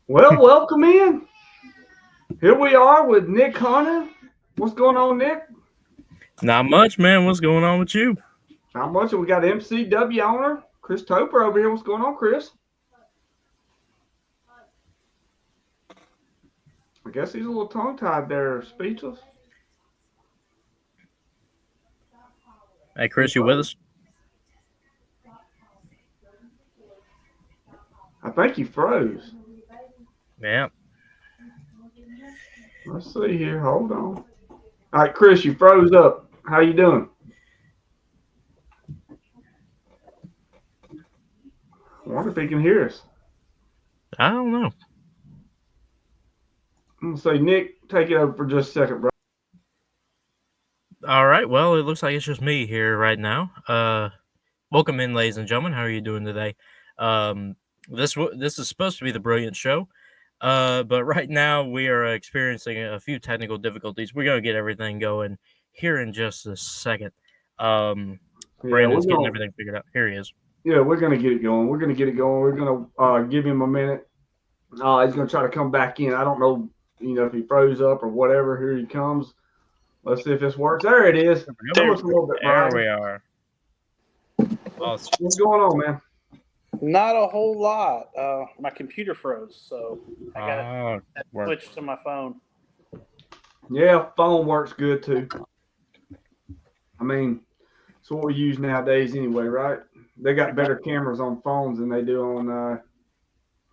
Well, welcome in. Here we are with Nick Hunter. What's going on, Nick? Not much, man. What's going on with you? Not much. We got MCW owner Chris Topher over here. What's going on, Chris? I guess he's a little tongue tied there, speechless. Hey, He Chris, you with froze. us? I think he froze. Yeah. Let's see here. Hold on. All right, Chris, you froze up. How you doing? I wonder if he can hear us. I don't know. I'm gonna say, Nick, take it over for just a second, bro. All right. Well, it looks like it's just me here right now. Welcome in, ladies and gentlemen. How are you doing today? Um, this is supposed to be the brilliant show. But right now we are experiencing a few technical difficulties. We're gonna get everything going here in just a second. Um, Yeah, we're Brandon's getting gonna. everything figured out. Here he is. Yeah, we're gonna get it going. We're gonna get it going. We're gonna give him a minute. He's gonna try to come back in. I don't know, if he froze up or whatever. Here he comes. Let's see if this works. There it is. There we go. That There, looks a little bit There brighter. we are. Awesome. What's going on, man? not a whole lot. My computer froze, so I got to Oh, work. switch to my phone. Yeah, phone works good too. I mean, it's what we use nowadays anyway, right? They got better cameras on phones than they do on,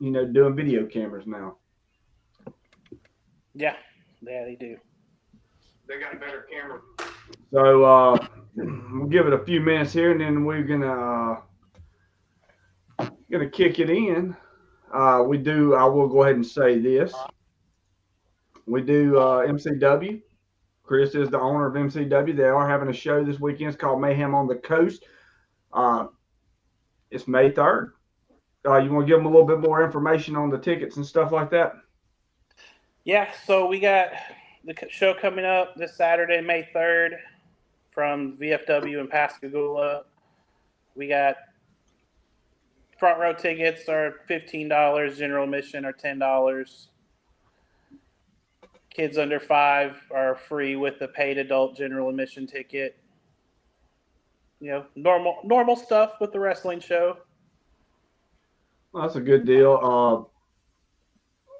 doing video cameras now. Yeah, they do. They got better cameras. So we'll give it a few minutes here, and then we're gonna kick it in. We do. I will go ahead and say this. We do MCW. Chris is the owner of MCW. They are having a show this weekend. It's called Mayhem on the Coast. Uh, it's May 3rd. You want to give them a little bit more information on the tickets and stuff like that? Yeah, so we got the show coming up this Saturday, May 3rd, from VFW in Pascagoula. We got front row tickets are $15, general admission are $10. Kids under 5 are free with the paid adult general admission ticket. Normal stuff with the wrestling show. Well, that's a good deal.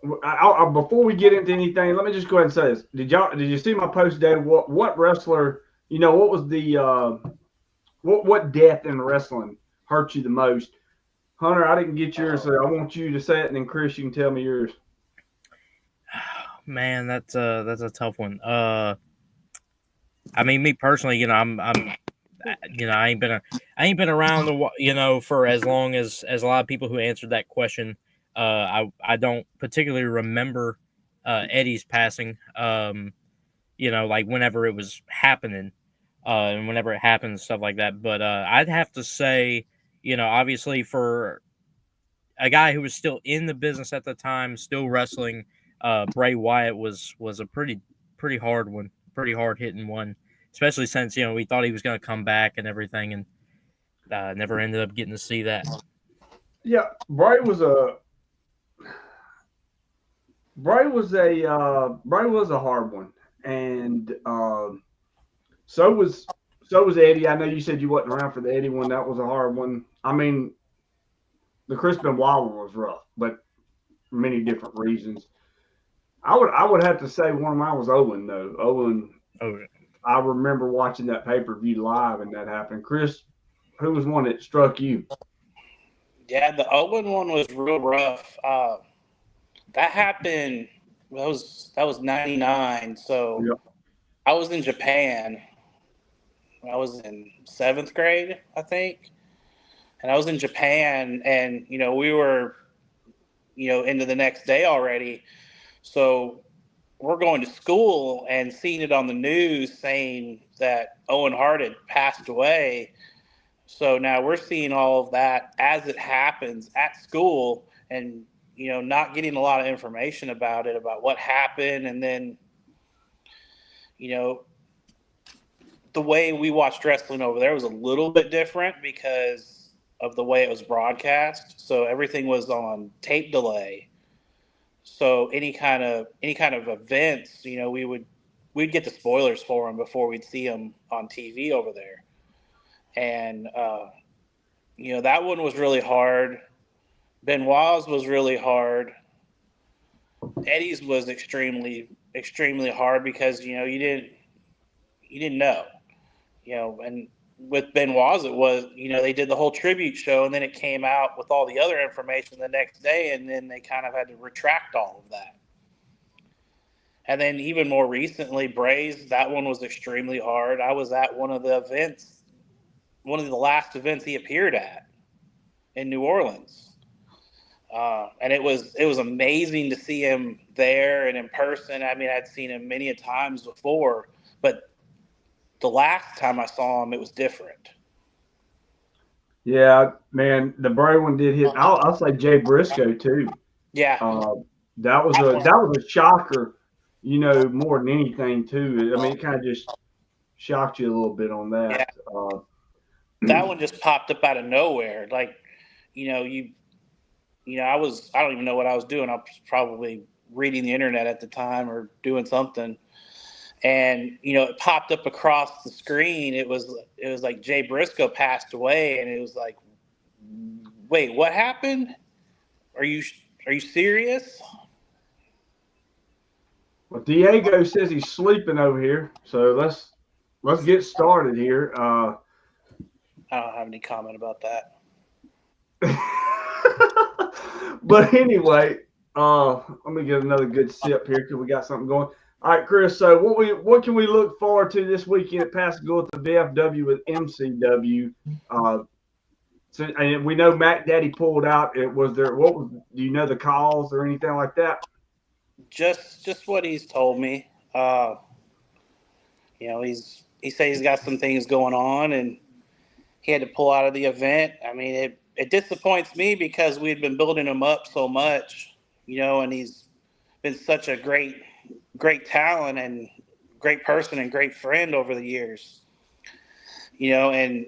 Before we get into anything, let me just go ahead and say this. Did you see my post today? What wrestler? What was the what death in wrestling hurt you the most? Hunter, I didn't get yours, so I want you to say it, and then Chris, you can tell me yours. Man, that's a tough one. I mean, me personally, I ain't been around, for as long as a lot of people who answered that question. I don't particularly remember Eddie's passing. Like whenever it was happening, and whenever it happened, stuff like that. But I'd have to say, obviously for a guy who was still in the business at the time, still wrestling, Bray Wyatt was a pretty hard one, pretty hard hitting one, especially since we thought he was going to come back and everything, and never ended up getting to see that. Yeah, Bray was a hard one, and so was Eddie. I know you said you wasn't around for the Eddie one. That was a hard one. I mean, the Chris Benoit one was rough, but for many different reasons. I would have to say one of mine was Owen though. Owen, Oh, I remember watching that pay per view live and that happened. Chris, who was one that struck you? Yeah, the Owen one was real rough. That happened. That was '99. So Yep. I was in Japan. I was in seventh grade, I think, and I was in Japan, and we were into the next day already. So we're going to school and seeing it on the news saying that Owen Hart had passed away. So now we're seeing all of that as it happens at school, and not getting a lot of information about it, about what happened, and then you know the way we watched wrestling over there was a little bit different because of the way it was broadcast. So everything was on tape delay. So any kind of events, you know, we'd get the spoilers for them before we'd see them on TV over there. And you know, that one was really hard. Benoit's was really hard. Eddie's was extremely hard because, you know, you didn't know, you know. And with Benoit's, it was, you know, they did the whole tribute show, and then it came out with all the other information the next day, and then they kind of had to retract all of that. And then even more recently, Bray's, that one was extremely hard. I was at one of the last events he appeared at in New Orleans. And it was amazing to see him there and in person. I mean, I'd seen him many a times before, but the last time I saw him, it was different. Yeah, man, the Bray one did hit. I'll say Jay Briscoe too. Yeah. That was a shocker, you know, more than anything too. I mean, it kind of just shocked you a little bit on that. Yeah. That one just popped up out of nowhere. Like, you know, I don't even know what I was doing. I was probably reading the internet at the time or doing something. And, you know, it popped up across the screen. It was like Jay Briscoe passed away, and it was like, wait, what happened? Are you serious? Well, Diego says he's sleeping over here, so let's get started here. I don't have any comment about that. But anyway, let me get another good sip here because we got something going. All right, Chris. So what can we look forward to this weekend at Pascagoula at the VFW with MCW? So, and we know Mac Daddy pulled out. Do you know the cause or anything like that? Just what he's told me. You know, he says he's got some things going on, and he had to pull out of the event. I mean, it disappoints me because we had been building him up so much, you know, and he's been such a great talent and great person and great friend over the years, you know. And,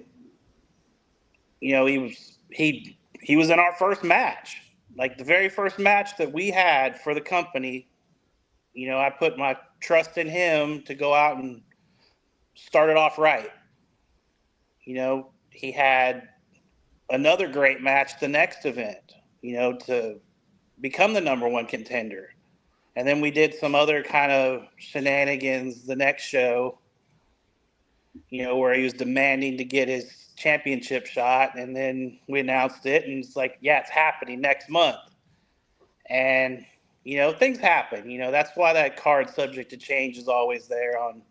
you know, he was in our first match, like the very first match that we had for the company. You know, I put my trust in him to go out and start it off right. You know, he had another great match the next event, you know, to become the number one contender. And then we did some other kind of shenanigans the next show, you know, where he was demanding to get his championship shot. And then we announced it, and it's like, yeah, it's happening next month. And, you know, things happen. You know, that's why that card subject to change is always there on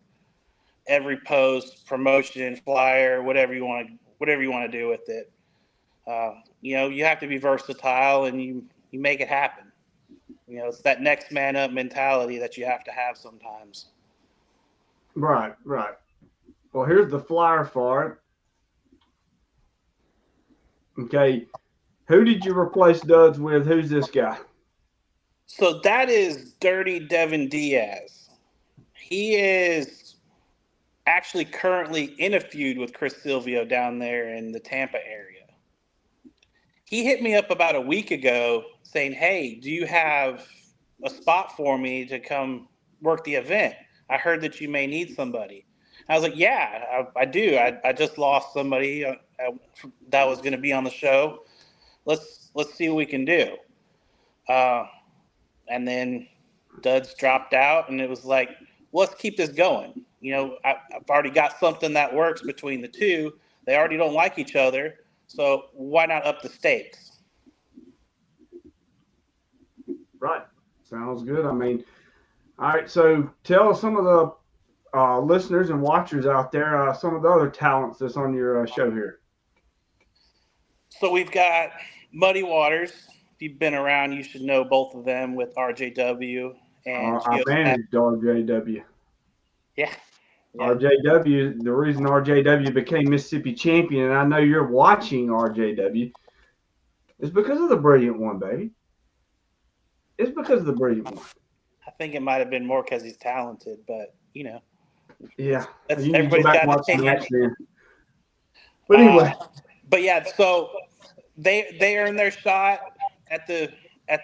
every post, promotion, flyer, whatever you want to do with it. You know, you have to be versatile, and you make it happen. You know, it's that next man up mentality that you have to have sometimes. Right. Well, here's the flyer for it. Okay. Who did you replace Duds with? Who's this guy? So that is Dirty Devin Diaz. He is actually currently in a feud with Chris Silvio down there in the Tampa area. He hit me up about a week ago saying, hey, do you have a spot for me to come work the event? I heard that you may need somebody. I was like, yeah, I do. I just lost somebody that was going to be on the show. Let's see what we can do. And then Duds dropped out, and it was like, let's keep this going. You know, I've already got something that works between the two. They already don't like each other, so why not up the stakes? Right. Sounds good. I mean, all right. So tell some of the listeners and watchers out there some of the other talents that's on your show here. So we've got Muddy Waters. If you've been around, you should know both of them with RJW and I managed RJW. Yeah. RJW, the reason RJW became Mississippi champion, and I know you're watching RJW, is because of the Brilliant One, baby. It's because of the Brilliant One. I think it might have been more because he's talented, but, you know. Yeah. Everybody's got an opinion. But anyway. But yeah, so they earned their shot at the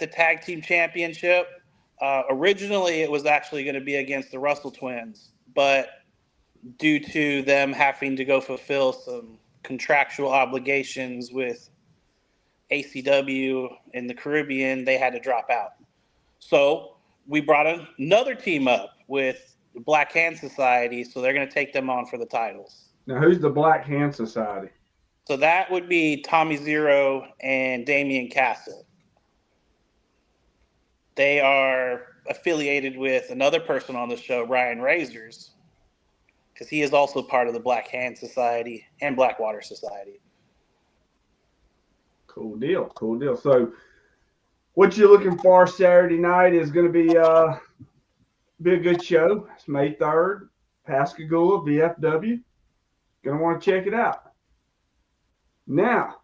tag team championship. Originally, it was actually going to be against the Russell twins, but due to them having to go fulfill some contractual obligations with ACW in the Caribbean, they had to drop out. So we brought another team up with the Black Hand Society, so they're going to take them on for the titles. Now, who's the Black Hand Society? So that would be Tommy Zero and Damian Castle. They are affiliated with another person on the show, Ryan Razors, because he is also part of the Black Hand Society and Blackwater Society. Cool deal. Cool deal. So, what you're looking for Saturday night is going to be a good show. It's May 3rd, Pascagoula, VFW. Going to want to check it out. Now,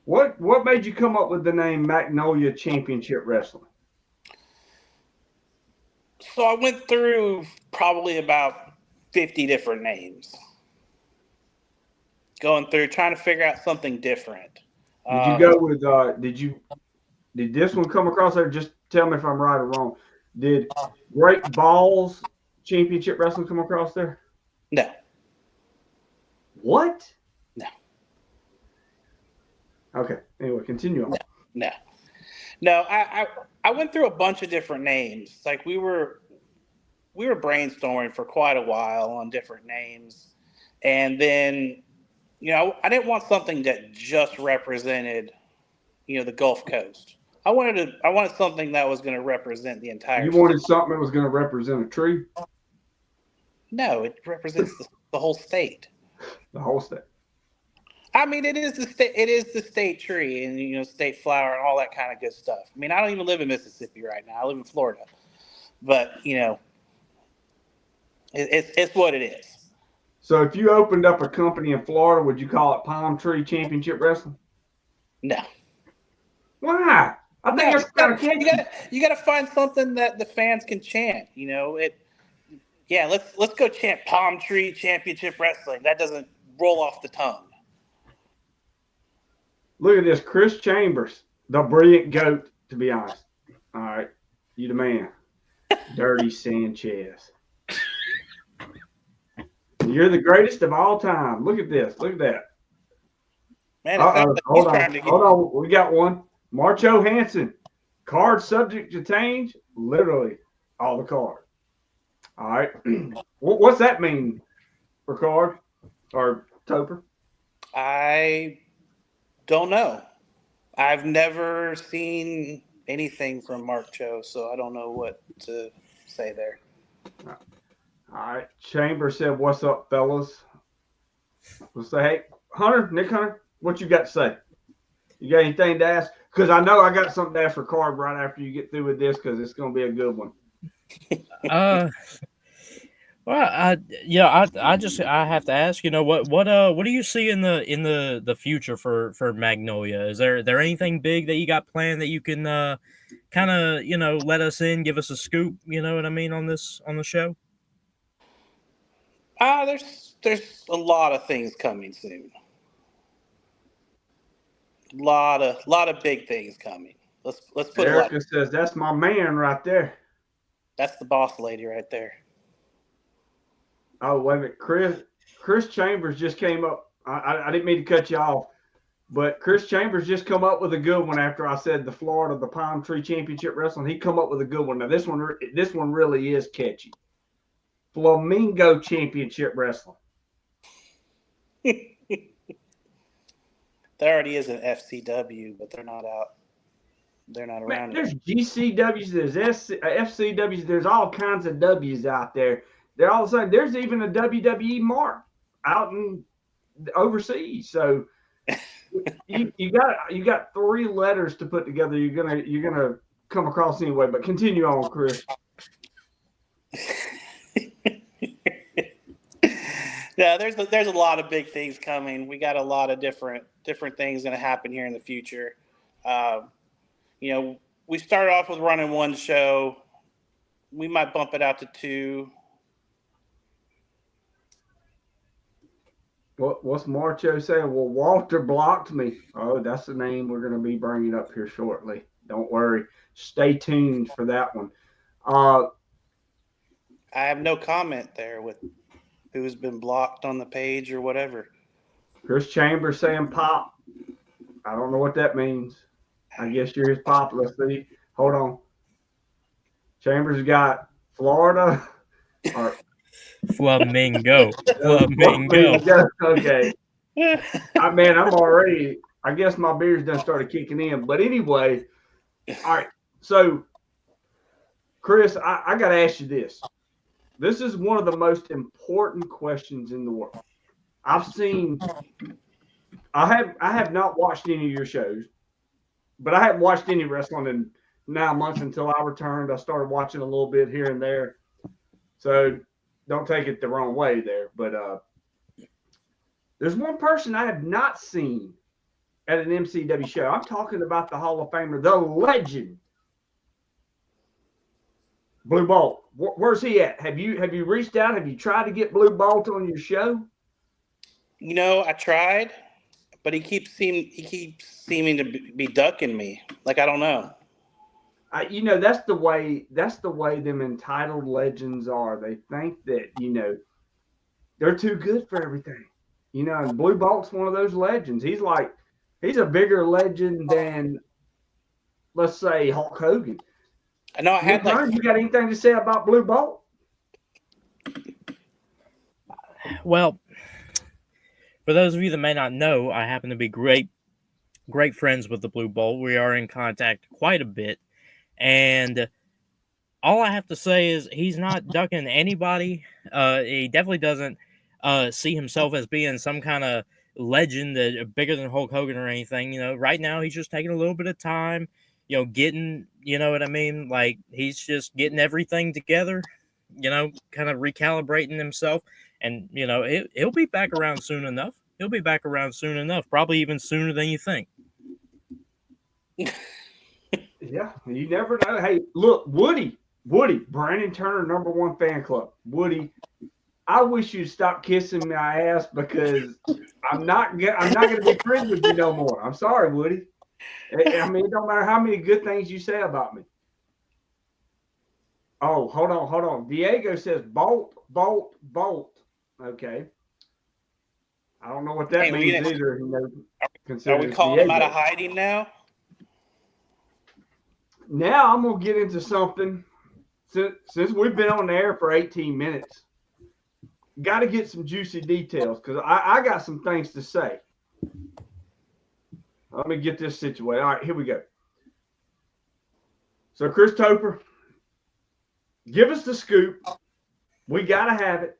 what made you come up with the name Magnolia Championship Wrestling? So I went through probably about 50 different names. Going through, trying to figure out something different. Did you go with, did this one come across there? Just tell me if I'm right or wrong. Did Great Balls Championship Wrestling come across there? No. What? No. Okay. Anyway, continue on. No. I went through a bunch of different names. Like we were brainstorming for quite a while on different names. And then, I didn't want something that just represented, the Gulf Coast. I wanted something that was going to represent the entire You wanted something that was going to represent a tree? No, it represents the whole state. The whole state. I mean, it is the state tree and, state flower and all that kind of good stuff. I mean, I don't even live in Mississippi right now. I live in Florida. But, it's what it is. So if you opened up a company in Florida, would you call it Palm Tree Championship Wrestling? No. Why? I think that's kind of catchy. You got to find something that the fans can chant. Let's go chant Palm Tree Championship Wrestling. That doesn't roll off the tongue. Look at this, Chris Chambers, the brilliant goat. To be honest, all right, you the man, Dirty Sanchez. You're the greatest of all time. Look at this. Look at that. Man, hold on. We got one. Marcho Hansen. Card subject to change. Literally all the card. All right. What's that mean for card or Topher? I don't know. I've never seen anything from Mark Cho, so I don't know what to say there. All right. Chambers said, "What's up, fellas?" We'll say, "Hey, Nick Hunter, what you got to say? You got anything to ask? Because I know I got something to ask for Card right after you get through with this, because it's going to be a good one." Well, I have to ask, what do you see in the future for Magnolia? Is there anything big that you got planned that you can kind of let us in, give us a scoop, you know what I mean, on the show? There's a lot of things coming soon. A lot of big things coming. Let's put Erica it says, "That's my man right there." That's the boss lady right there. Oh, wait a minute. Chris Chambers just came up. I didn't mean to cut you off, but Chris Chambers just come up with a good one after I said the Palm Tree Championship Wrestling. He come up with a good one. Now this one really is catchy. Flamingo Championship Wrestling. There already is an FCW, but they're not out. They're not around. Man, there's GCWs, there's FCWs, there's all kinds of W's out there. They're all the same. There's even a WWE mark out in overseas. So you got 3 letters to put together. You're gonna come across anyway. But continue on, Chris. Yeah, there's a lot of big things coming. We got a lot of different things going to happen here in the future. We started off with running 1 show. We might bump it out to 2. What's Marcho saying? Well, Walter blocked me. Oh, that's the name we're going to be bringing up here shortly. Don't worry. Stay tuned for that one. I have no comment there with who's been blocked on the page or whatever. Chris Chambers saying pop. I don't know what that means. I guess you're his pop. Let's see. Hold on. Chambers got Florida or Flamingo. Flamingo. Okay. I'm already. I guess my beer's done started kicking in. But anyway, all right. So, Chris, I got to ask you this. This is one of the most important questions in the world. I have not watched any of your shows, but I haven't watched any wrestling in 9 months until I returned. I started watching a little bit here and there. So don't take it the wrong way there. But there's one person I have not seen at an MCW show. I'm talking about the Hall of Famer, the legend, Blue Bolt. Where's he at? Have you reached out? Have you tried to get Blue Bolt on your show? I tried, but he keeps seeming to be ducking me. Like, I don't know. That's the way them entitled legends are. They think that they're too good for everything. And Blue Bolt's one of those legends. He's a bigger legend than, let's say, Hulk Hogan. I know. You got anything to say about Blue Bolt? Well, for those of you that may not know, I happen to be great friends with the Blue Bolt. We are in contact quite a bit. And all I have to say is he's not ducking anybody. He definitely doesn't see himself as being some kind of legend that bigger than Hulk Hogan or anything. Right now he's just taking a little bit of time, getting, you know what I mean? Like, he's just getting everything together, kind of recalibrating himself. And, he'll be back around soon enough. Probably even sooner than you think. Yeah, you never know. Hey, look, Woody, Brandon Turner, #1 fan club. Woody, I wish you'd stop kissing my ass because I'm not going to be friends with you no more. I'm sorry, Woody. I mean, it don't matter how many good things you say about me. Oh, hold on. Diego says Bolt. Okay. I don't know what that means either. Are we calling him out of hiding now? Now I'm going to get into something. Since we've been on the air for 18 minutes, got to get some juicy details because I got some things to say. Let me get this situated. All right, here we go. So, Chris Topher, give us the scoop. We got to have it.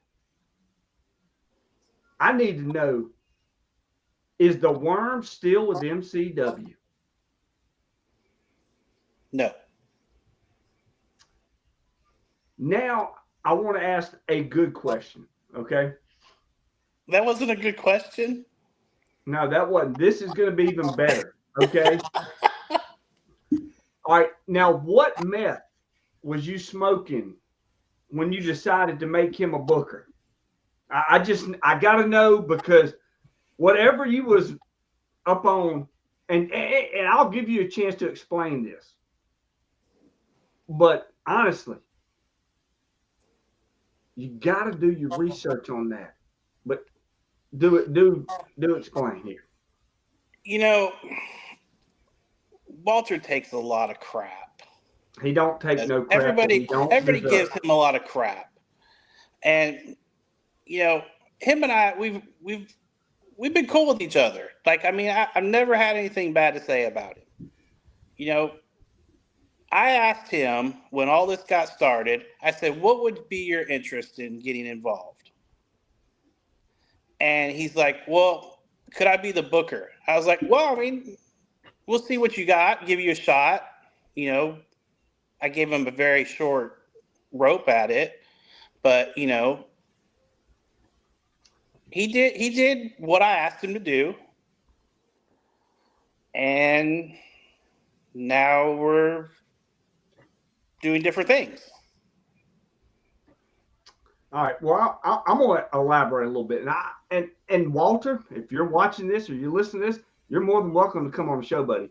I need to know, is the Worm still with MCW? No. Now, I want to ask a good question, okay? That wasn't a good question. No, that wasn't. This is going to be even better, okay? All right, now what meth was you smoking when you decided to make him a booker? I got to know because whatever you was up on, and I'll give you a chance to explain this. But honestly, you got to do your research on that. But do explain here. Walter takes a lot of crap. He don't take no crap. Everybody gives him a lot of crap. And him and I, we've been cool with each other. Like, I mean, I've never had anything bad to say about him. I asked him when all this got started, I said, what would be your interest in getting involved? And he's like, well, could I be the booker? I was like, well, I mean, we'll see what you got, give you a shot. I gave him a very short rope at it, but, he did what I asked him to do. And now we're doing different things. All right. Well, I'm going to elaborate a little bit. And Walter, if you're watching this or you're listening to this, you're more than welcome to come on the show, buddy.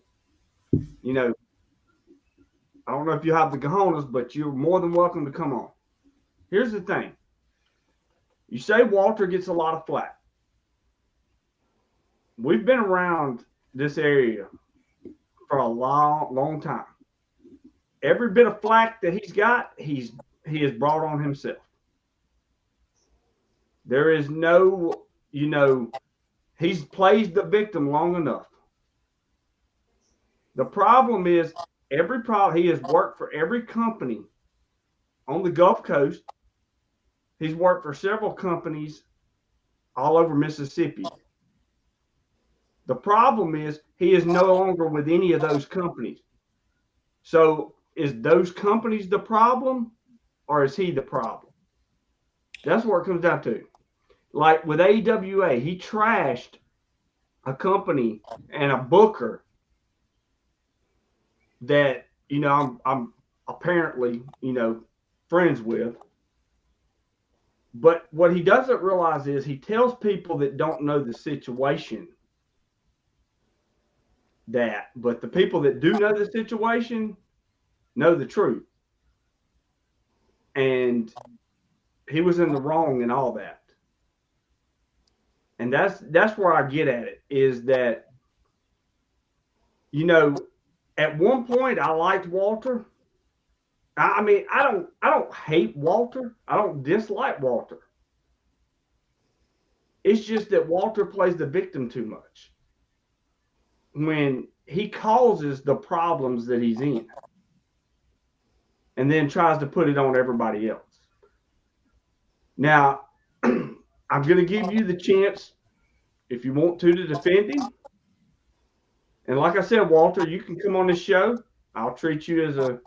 I don't know if you have the cojones, but you're more than welcome to come on. Here's the thing. You say Walter gets a lot of flack. We've been around this area for a long, long time. Every bit of flack that he's got, he has brought on himself. There is no, he's played the victim long enough. The problem is he has worked for every company on the Gulf Coast. He's worked for several companies all over Mississippi. The problem is he is no longer with any of those companies. So is those companies the problem or is he the problem? That's what it comes down to. Like with AWA, he trashed a company and a booker that, I'm apparently, friends with. But what he doesn't realize is he tells people that don't know the situation but the people that do know the situation know the truth. And he was in the wrong in all that. And that's where I get at it, is that, at one point I liked Walter. I mean, I don't hate Walter. I don't dislike Walter. It's just that Walter plays the victim too much when he causes the problems that he's in and then tries to put it on everybody else. Now, I'm going to give you the chance, if you want to defend him. And like I said, Walter, you can come on this show. I'll treat you as a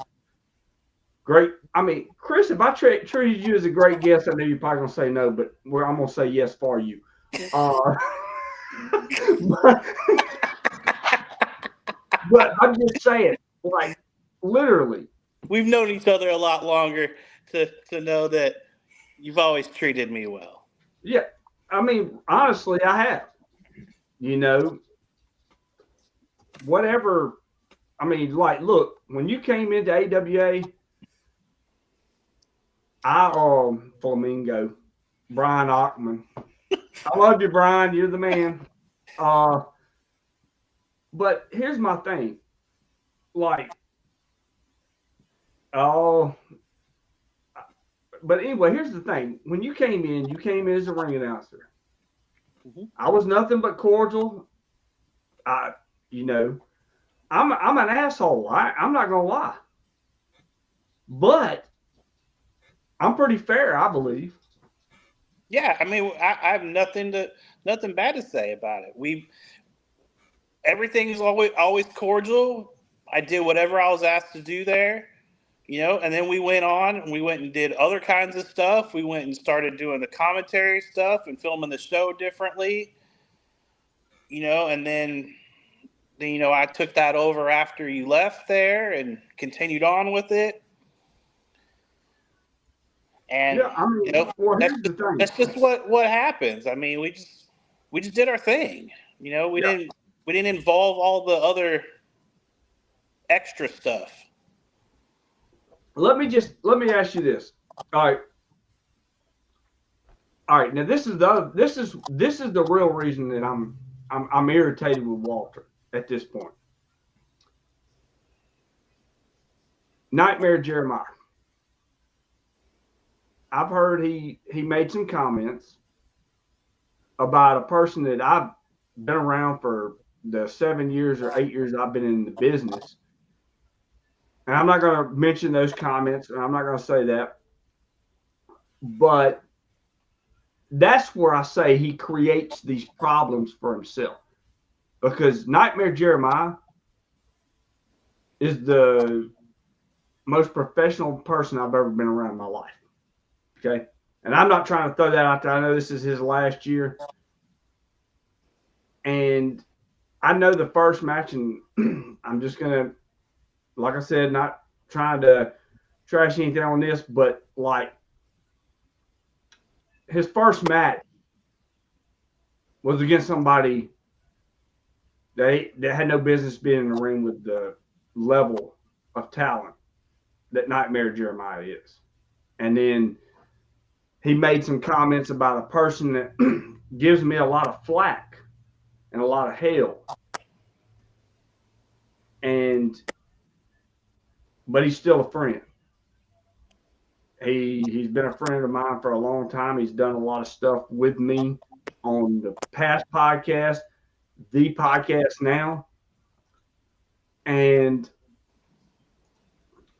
great. I mean, Chris, if I treated you as a great guest, I know you're probably going to say no, but I'm going to say yes for you. But I'm just saying, like, literally. We've known each other a lot longer to know that you've always treated me well. Yeah. I mean, honestly, I have. Whatever. I mean, like, look, when you came into AWA, Flamingo, Brian Ockman. I love you, Brian. You're the man. But here's my thing. Like, but anyway, here's the thing. When you came in as a ring announcer. Mm-hmm. I was nothing but cordial. I'm an asshole. I'm not gonna lie. But I'm pretty fair, I believe. Yeah, I mean, I have nothing bad to say about it. Everything is always cordial. I did whatever I was asked to do there, and then we went on and we went and did other kinds of stuff. We went and started doing the commentary stuff and filming the show differently, and then I took that over after you left there and continued on with it. And yeah, I mean, that's just what happens. I mean, we just did our thing. We didn't involve all the other extra stuff. Let me ask you this. All right. Now this is the real reason that I'm irritated with Walter at this point. Nightmare Jeremiah. I've heard he made some comments about a person that I've been around for the 7 years or 8 years I've been in the business. And I'm not going to mention those comments, and I'm not going to say that. But that's where I say he creates these problems for himself. Because Nightmare Jeremiah is the most professional person I've ever been around in my life. Okay? And I'm not trying to throw that out there. I know this is his last year. And I know the first match, and I'm just going to, like I said, not trying to trash anything on this, but like his first match was against somebody that had no business being in the ring with the level of talent that Nightmare Jeremiah is. And then he made some comments about a person that gives me a lot of flack and a lot of hell. But he's still a friend. He's been a friend of mine for a long time. He's done a lot of stuff with me on the past podcast, the podcast now. And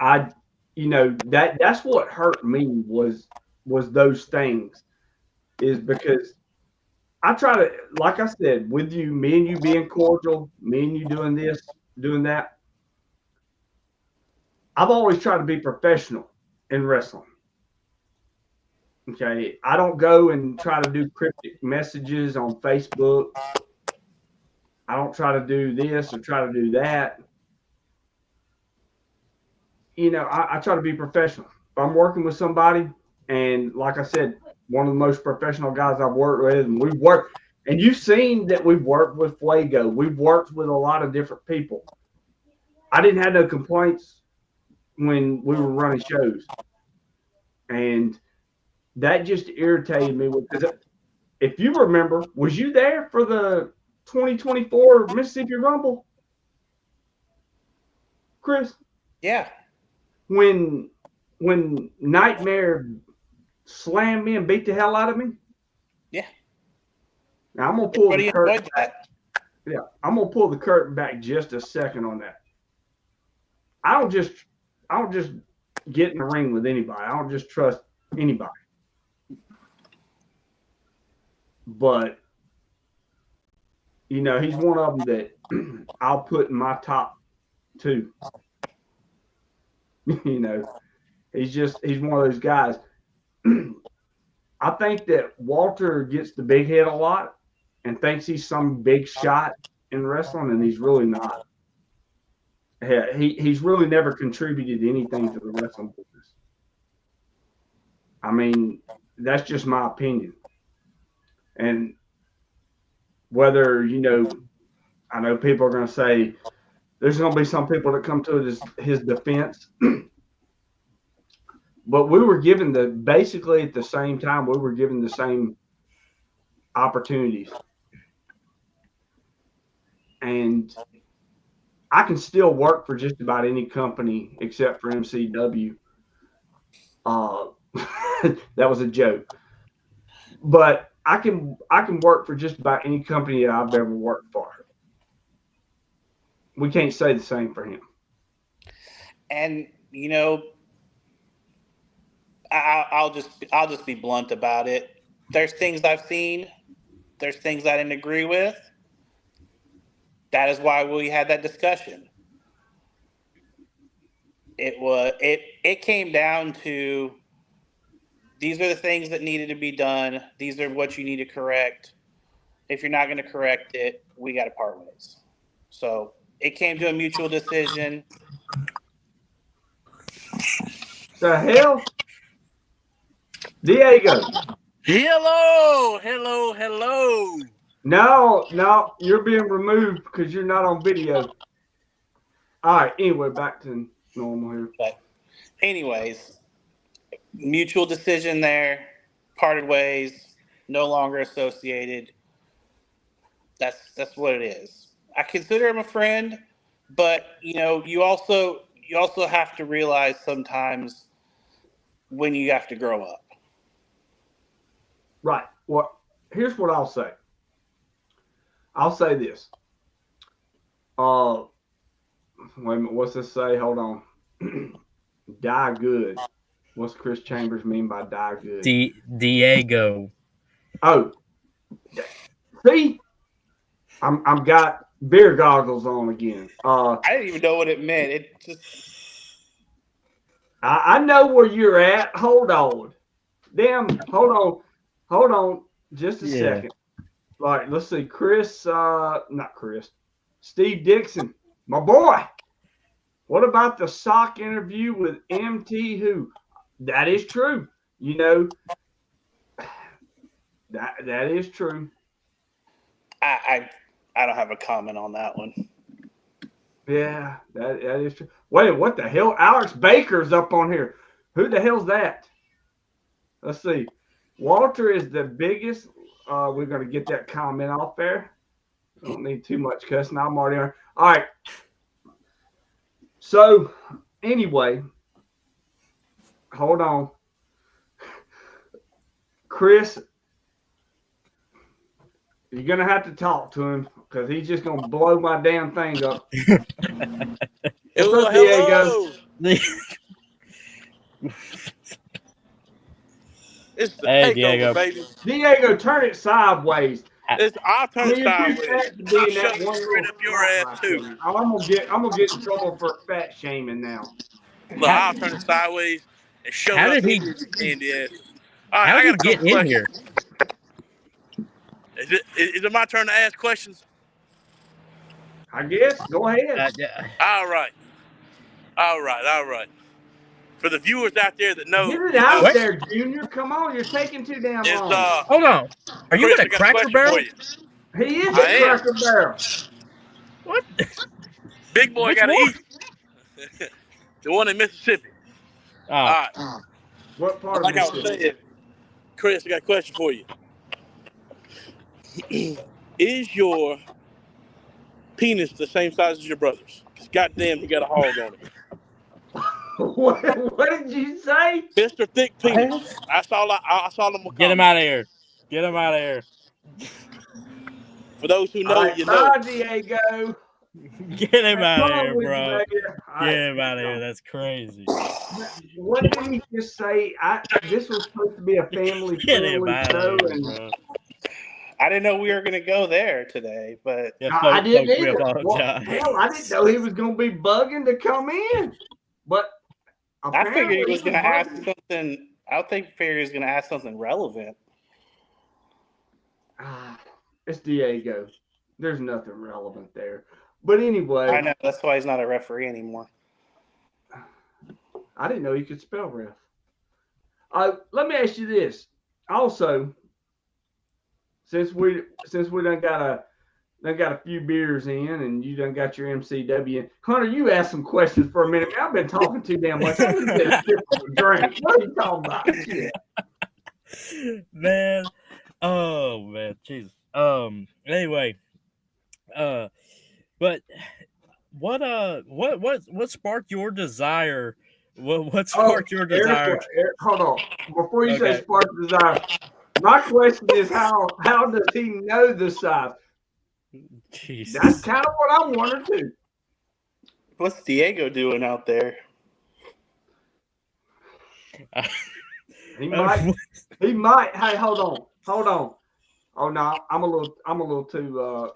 that's what hurt me was those things, is because I try to, like I said, with you, me and you being cordial, me and you doing this, doing that. I've always tried to be professional in wrestling. Okay. I don't go and try to do cryptic messages on Facebook. I don't try to do this or try to do that. I try to be professional. If I'm working with somebody, and like I said, one of the most professional guys I've worked with, and we've worked, and you've seen that we've worked with Fuego. We've worked with a lot of different people. I didn't have no complaints when we were running shows. And that just irritated me because if you remember, was you there for the 2024 Mississippi Rumble, Chris? Yeah. When Nightmare slammed me and beat the hell out of me? Yeah. Now I'm gonna pull the curtain back. Yeah, I'm gonna pull the curtain back just a second on that. I don't just get in the ring with anybody. I don't just trust anybody. But he's one of them that I'll put in my top 2. He's one of those guys. I think that Walter gets the big head a lot and thinks he's some big shot in wrestling, and he's really not. He's really never contributed anything to the wrestling business. I mean, that's just my opinion. And whether, I know people are going to say, there's going to be some people that come to his defense. But we were given basically at the same time, we were given the same opportunities. And I can still work for just about any company except for MCW. That was a joke. But I can work for just about any company that I've ever worked for. We can't say the same for him. And I'll just be blunt about it. There's things I've seen. There's things I didn't agree with. That is why we had that discussion. It came down to, these are the things that needed to be done. These are what you need to correct. If you're not going to correct it, we got to part ways. So it came to a mutual decision. The hell? Diego. Hello. No, you're being removed because you're not on video. All right, anyway, back to normal here. But anyways, mutual decision there, parted ways, no longer associated. That's what it is. I consider him a friend, but you also have to realize sometimes when you have to grow up. Right. Well, here's what I'll say. I'll say this. Wait a minute. What's this say? Hold on. Die good. What's Chris Chambers mean by die good? Diego. Oh, see, I'm got beer goggles on again. I didn't even know what it meant. It just. I know where you're at. Hold on. Damn. Hold on. Just a second. All right, let's see. Not Chris. Steve Dixon, my boy. What about the sock interview with MT Who? That is true. That is true. I don't have a comment on that one. Yeah, that is true. Wait, what the hell? Alex Baker's up on here. Who the hell's that? Let's see. Walter is the biggest. We're gonna get that comment off there. Don't need too much cussing. I'm already on. All right. So anyway, hold on, Chris. You're gonna have to talk to him because he's just gonna blow my damn thing up. What's up, Diego? It's the Hey, takeover, Diego. baby. Diego, turn it sideways. I'll turn it You're too sideways. fat to be I'll in that shove it one straight little up your spot ass right too. there. I'm gonna get in trouble for fat shaming now. Look, I'll turn it sideways and shove How it up did he? in your candy ass. All right, How I did he got a get couple in questions. here? Is it my turn to ask questions? I guess. Go ahead. Yeah. All right. For the viewers out there that know, Get it you know, out What? there, Junior. Come on, you're taking too damn is long. Hold on. Are you Chris, in I a got a Cracker question for Barrel? you. He is I at am. Cracker Barrel. What? Big boy Which got to one? eat. The one in Mississippi. Oh, All right. What part of Like I was Mississippi? saying, Chris, I got a question for you. Is your penis the same size as your brother's? Because goddamn, you got a hog on it. What did you say? Mr. Thick Penis. I saw them get him comment. out of here. Get him out of here. For those who All know, right, you know. bye, Diego. Get him out of Come on here, with you, bro. baby. All Get right. him out of here. That's crazy. What did he just say? This was supposed to be a Get him family-friendly out of show, here, and bro. I didn't know we were going to go there today, but Yeah, I didn't folks, we either. Well, apologize. hell, I didn't know he was going to be bugging to come in, but I figured he apparently was going to ask bugging. something. I figured he was going to ask something relevant. It's Diego. There's nothing relevant there. But anyway, I know that's why he's not a referee anymore. I didn't know you could spell ref. Let me ask you this. Also, since we done got a few beers in, and you done got your MCW in, Hunter, you asked some questions for a minute. I've been talking too damn much. I need to get a sip of a drink. What are you talking about? Shit. Man. Oh man, Jesus. Anyway. But what sparked your desire? What sparked your desire? Eric, hold on. Before you say Okay. spark desire, my question is how does he know the size? Jesus. That's kind of what I wondered too. What's Diego doing out there? He might. Hey, hold on. Oh no, I'm a little too.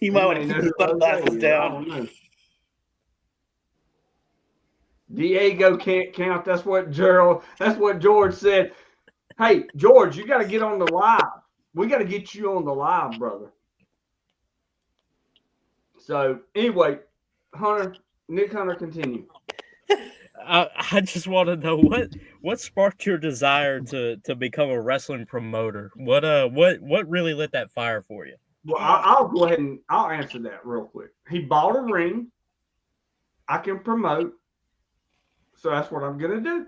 You might want to keep the sunglasses I down. don't know. Diego can't count. That's what George said. Hey, George, you got to get on the live. We got to get you on the live, brother. So anyway, Nick Hunter, continue. I just want to know what sparked your desire to become a wrestling promoter. What really lit that fire for you? Well, I'll go ahead and I'll answer that real quick. He bought a ring. I can promote, so that's what I'm gonna do.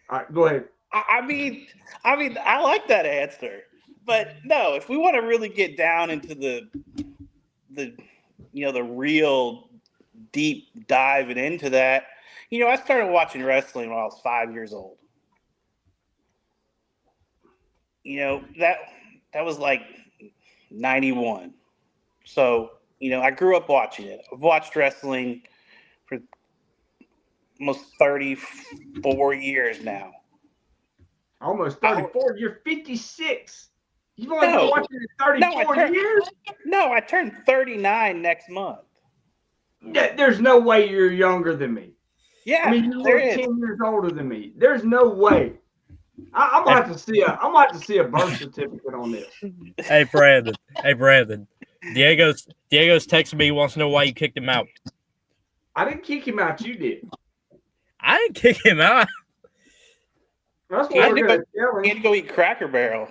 All right, go ahead. I mean, I like that answer, but no. If we want to really get down into the real deep diving into that, I started watching wrestling when I was 5 years old. That was like 91. So, I grew up watching it. I've watched wrestling for almost 34 years now. Almost 34. You're 56. You've only been watching it 34 years? No, I turned 39 next month. There's no way you're younger than me. Yeah, I mean, you're 10 years older than me. There's no way. I'm gonna have to see a birth certificate on this. Hey Brandon. Diego's texting me. He wants to know why you kicked him out. I didn't kick him out. You did. I didn't kick him out. That's what we're gonna tell him. He had to go eat Cracker Barrel.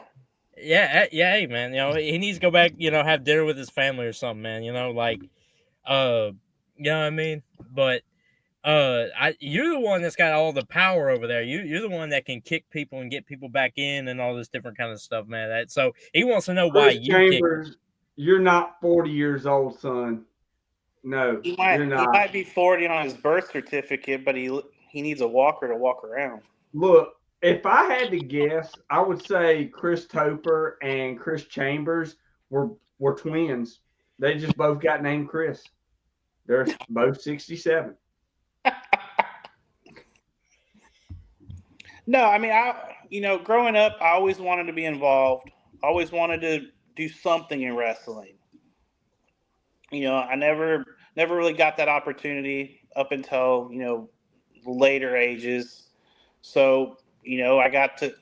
Yeah, hey man. He needs to go back. Have dinner with his family or something, man. You know what I mean? But you're the one that's got all the power over there. You're the one that can kick people and get people back in and all this different kind of stuff, man. So he wants to know why Chris you kick. Chambers, you're not 40 years old, son. No, you're He not. might be 40 on his birth certificate, but he needs a walker to walk around. Look, if I had to guess, I would say Chris Topher and Chris Chambers were twins. They just both got named Chris. They're both 67. No, I mean, growing up, I always wanted to be involved. Always wanted to do something in wrestling. I never really got that opportunity up until later ages. So I got to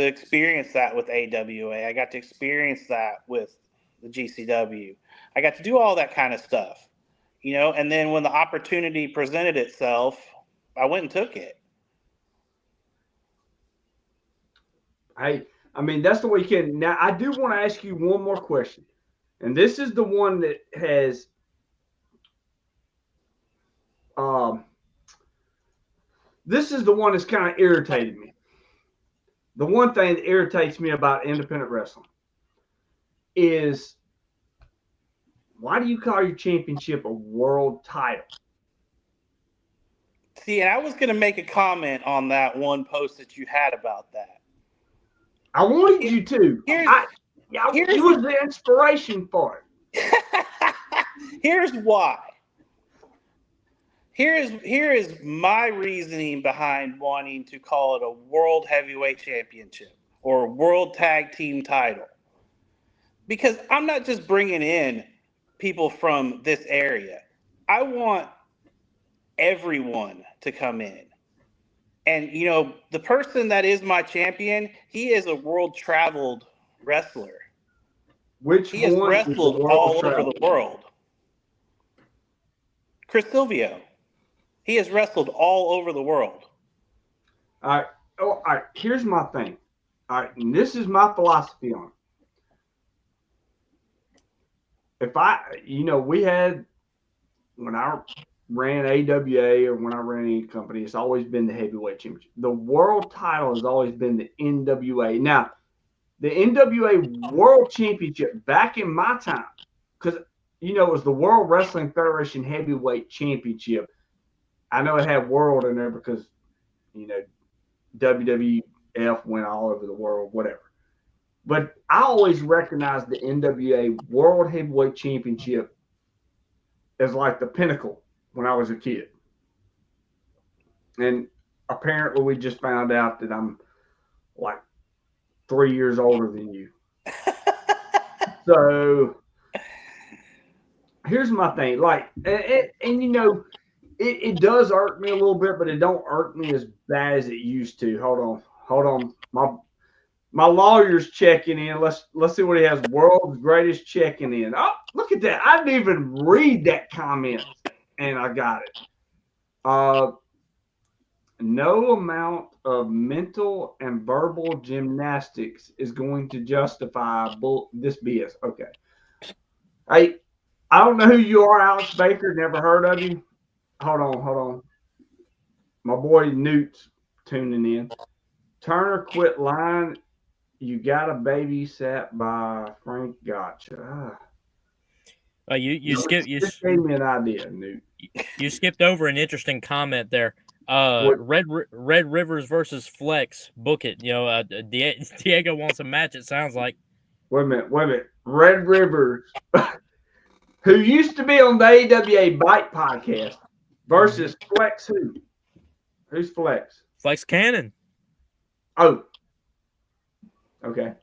experience that with AWA. I got to experience that with the GCW. I got to do all that kind of stuff, and then when the opportunity presented itself, I went and took it. Hey, I mean, that's the way you can. Now, I do want to ask you one more question. And this is the one that has this is the one that's kind of irritated me. The one thing that irritates me about independent wrestling is, why do you call your championship a world title? See, and I was going to make a comment on that one post that you had about that. I wanted you to. It was the inspiration for it. Here's why. Here is my reasoning behind wanting to call it a World Heavyweight Championship or World Tag Team title. Because I'm not just bringing in people from this area. I want everyone to come in. And, the person that is my champion, he is a world-traveled wrestler. He has wrestled all over the world. Chris Silvio. He has wrestled all over the world. All right. Here's my thing. All right. And this is my philosophy on it. We had, when I ran AWA or when I ran any company, it's always been the heavyweight championship. The world title has always been the NWA. Now, the NWA World Championship back in my time, because it was the World Wrestling Federation Heavyweight Championship. I know it had world in there because WWF went all over the world, whatever. But I always recognized the NWA World Heavyweight Championship as like the pinnacle when I was a kid. And apparently we just found out that I'm like 3 years older than you. So here's my thing. Like, it does irk me a little bit, but it don't irk me as bad as it used to. Hold on. My lawyer's checking in. Let's see what he has. World's greatest checking in. Oh, look at that. I didn't even read that comment, and I got it. No amount of mental and verbal gymnastics is going to justify this BS. Okay. Hey, I don't know who you are, Alex Baker. Never heard of you. Hold on. My boy Newt's tuning in. Turner quit lying. You got a babysat by Frank Gotcha. You skipped. You gave me an idea, Newt. You skipped over an interesting comment there. Red Rivers versus Flex. Book it. Diego wants a match. It sounds like. Wait a minute. Red Rivers, who used to be on the AWA Bite podcast, versus Flex who? Who's Flex? Flex Cannon. Oh. Okay.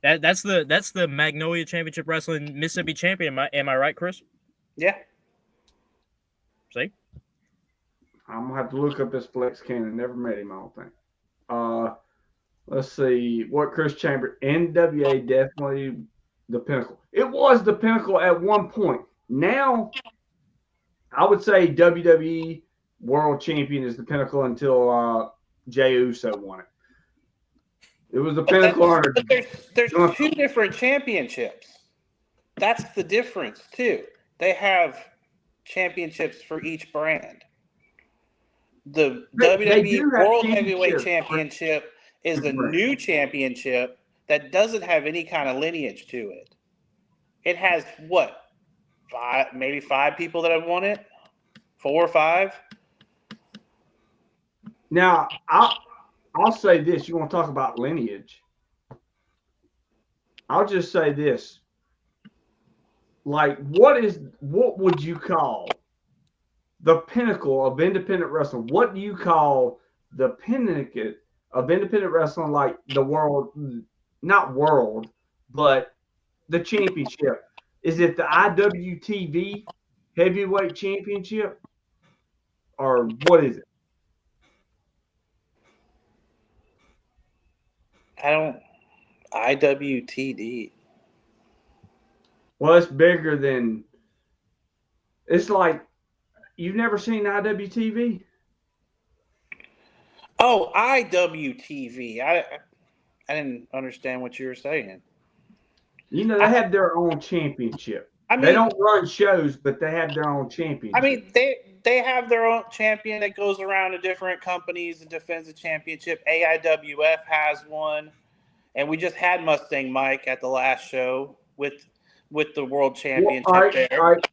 That's the Magnolia Championship Wrestling Mississippi champion. Am I right, Chris? Yeah. See? I'm gonna have to look up this Flex Cannon. Never met him, I don't think. Let's see. What Chris Chambers? NWA definitely the pinnacle. It was the pinnacle at one point. Now, I would say WWE World Champion is the pinnacle until Jey Uso won it. It was the pinnacle. But there's two different championships. that's the difference too. They have championships for each brand. The They WWE do have World Heavyweight championships. Championship is a Right. new championship that doesn't have any kind of lineage to it. It has what? Maybe five people that have won it? 4 or 5? Now, I'll say this. You want to talk about lineage? I'll just say this. Like, what would you call the pinnacle of independent wrestling? What do you call the pinnacle of independent wrestling, like the world, not world, but the championship? Is it the IWTV Heavyweight Championship, or what is it? IWTD. Well, it's bigger than. It's like you've never seen IWTV. Oh, IWTV. I didn't understand what you were saying. You know, they have their own championship. I They mean, don't run shows, but they have their own championship. they have their own champion that goes around to different companies and defends a championship. AIWF has one, and we just had Mustang Mike at the last show with the world championship All there. right.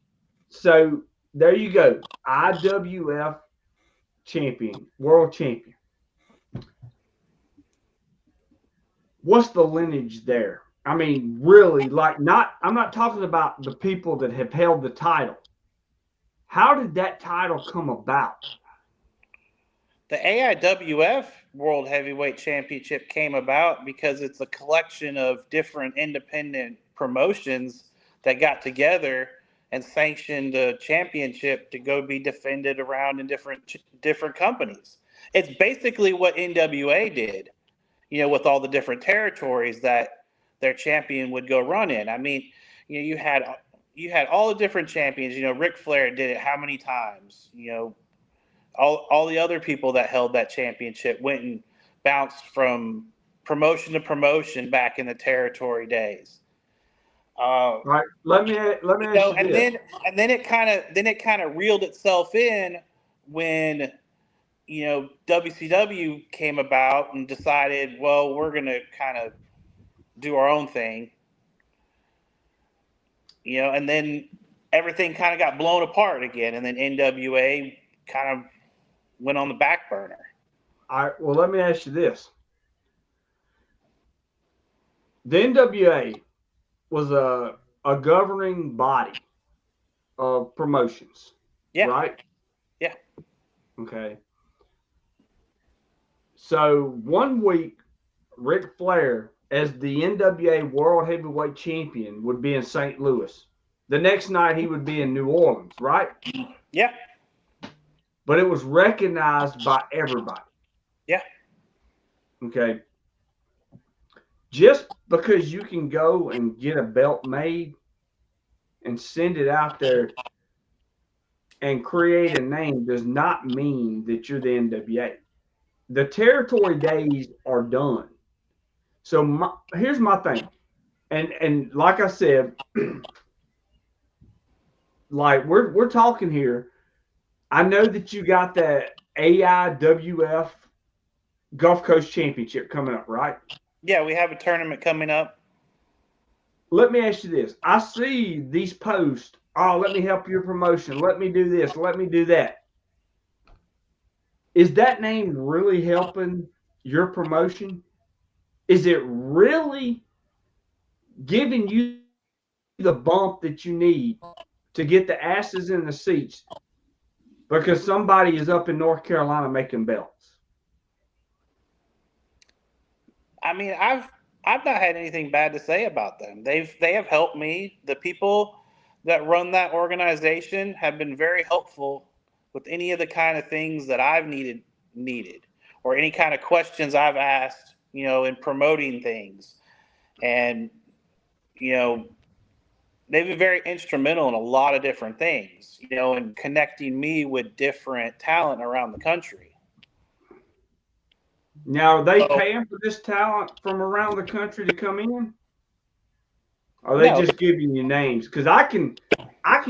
So there you go. IWF champion, world champion. What's the lineage there? I mean, really, I'm not talking about the people that have held the title. How did that title come about? The AIWF World Heavyweight Championship came about because it's a collection of different independent promotions that got together and sanctioned a championship to go be defended around in different companies. It's basically what NWA did, with all the different territories that their champion would go run in. I mean, you had all the different champions. Ric Flair did it how many times? All the other people that held that championship went and bounced from promotion to promotion back in the territory days. All right, let me ask you And this. then it kind of reeled itself in when WCW came about and decided, well, we're gonna kind of do our own thing, and then everything kind of got blown apart again, and then NWA kind of went on the back burner. All right, well, let me ask you this. The NWA was a governing body of promotions, Yeah. right? Yeah. Okay. So 1 week, Ric Flair, as the NWA World Heavyweight Champion, would be in St. Louis. The next night, he would be in New Orleans, right? Yeah. But it was recognized by everybody. Yeah. Okay. Just because you can go and get a belt made and send it out there and create a name does not mean that you're the NWA. The territory days are done. So here's my thing. And like I said, like we're talking here. I know that you got that AIWF Gulf Coast Championship coming up, right? Yeah, we have a tournament coming up. Let me ask you this. I see these posts. Oh, let me help your promotion. Let me do this. Let me do that. Is that name really helping your promotion? Is it really giving you the bump that you need to get the asses in the seats because somebody is up in North Carolina making belts? I mean, I've not had anything bad to say about them. They have helped me. The people that run that organization have been very helpful with any of the kind of things that I've needed or any kind of questions I've asked, in promoting things. And they've been very instrumental in a lot of different things, and connecting me with different talent around the country. Now, are they paying for this talent from around the country to come in? Are they No. just giving you names? Because I can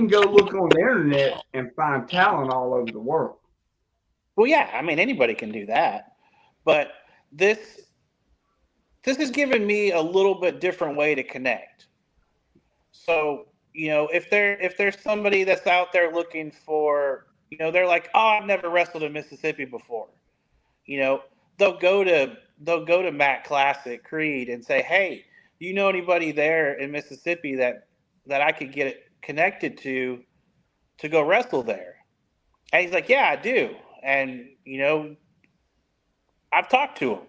go look on the internet and find talent all over the world. Well, yeah, I mean anybody can do that, but this has given me a little bit different way to connect. So, if there's somebody that's out there looking for, they're like, oh, I've never wrestled in Mississippi before. You know, they'll go to Matt Classic Creed and say, hey, do you know anybody there in Mississippi that I could get connected to go wrestle there? And he's like, yeah, I do. And I've talked to him.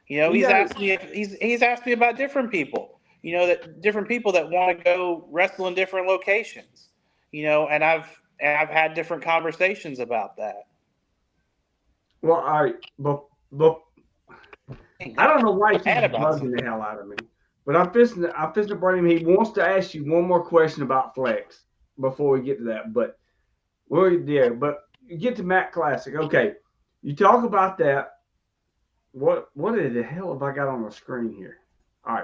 You He's know, asked me he's asked me about different people. That different people that want to go wrestle in different locations. And I've had different conversations about that. well, all right, but I don't know why he keeps bugging the hell out of me. But I'm fixing to bring him. He wants to ask you one more question about Flex before we get to that. But But you get to Matt Classic. Okay, you talk about that. What the hell have I got on the screen here? All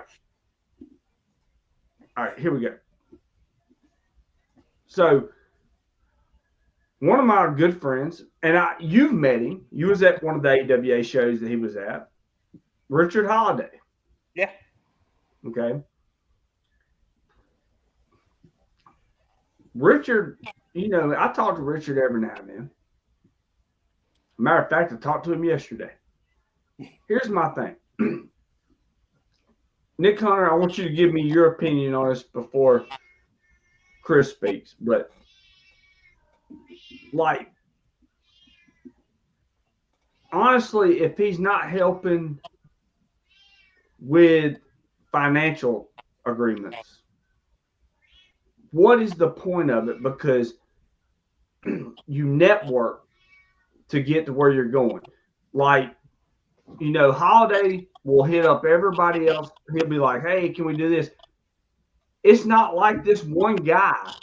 right, here we go. So one of my good friends, and you've met him. You was at one of the AWA shows that he was at. Richard Holiday. Yeah. Okay. Richard, I talk to Richard every now and then. Matter of fact, I talked to him yesterday. Here's my thing. Nick Hunter, I want you to give me your opinion on this before Chris speaks. But, honestly, if he's not helping with financial agreements, what is the point of it? Because you network to get to where you're going. Holiday will hit up everybody else. He'll be like, hey, can we do this? It's not like this one guy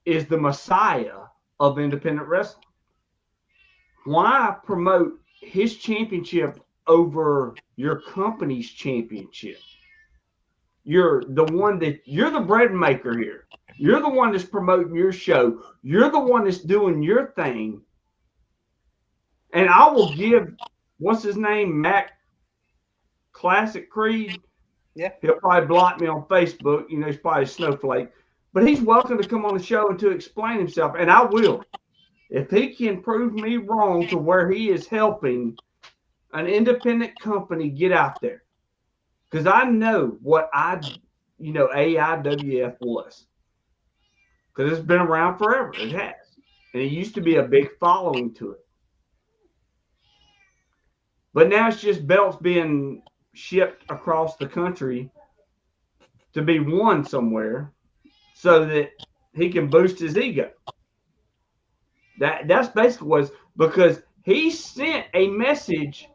is the messiah of independent wrestling. Why promote his championship over your company's championship? You're the bread maker here. You're the one that's promoting your show. You're the one that's doing your thing. And I will give, what's his name, Matt Classic Creed? Yeah. He'll probably block me on Facebook. He's probably a snowflake. But he's welcome to come on the show and to explain himself. And I will. If he can prove me wrong to where he is helping an independent company get out there. Because I know what AIWF was. Because it's been around forever. It has. And it used to be a big following to it. But now it's just belts being shipped across the country to be won somewhere so that he can boost his ego. That's basically what it's because he sent a message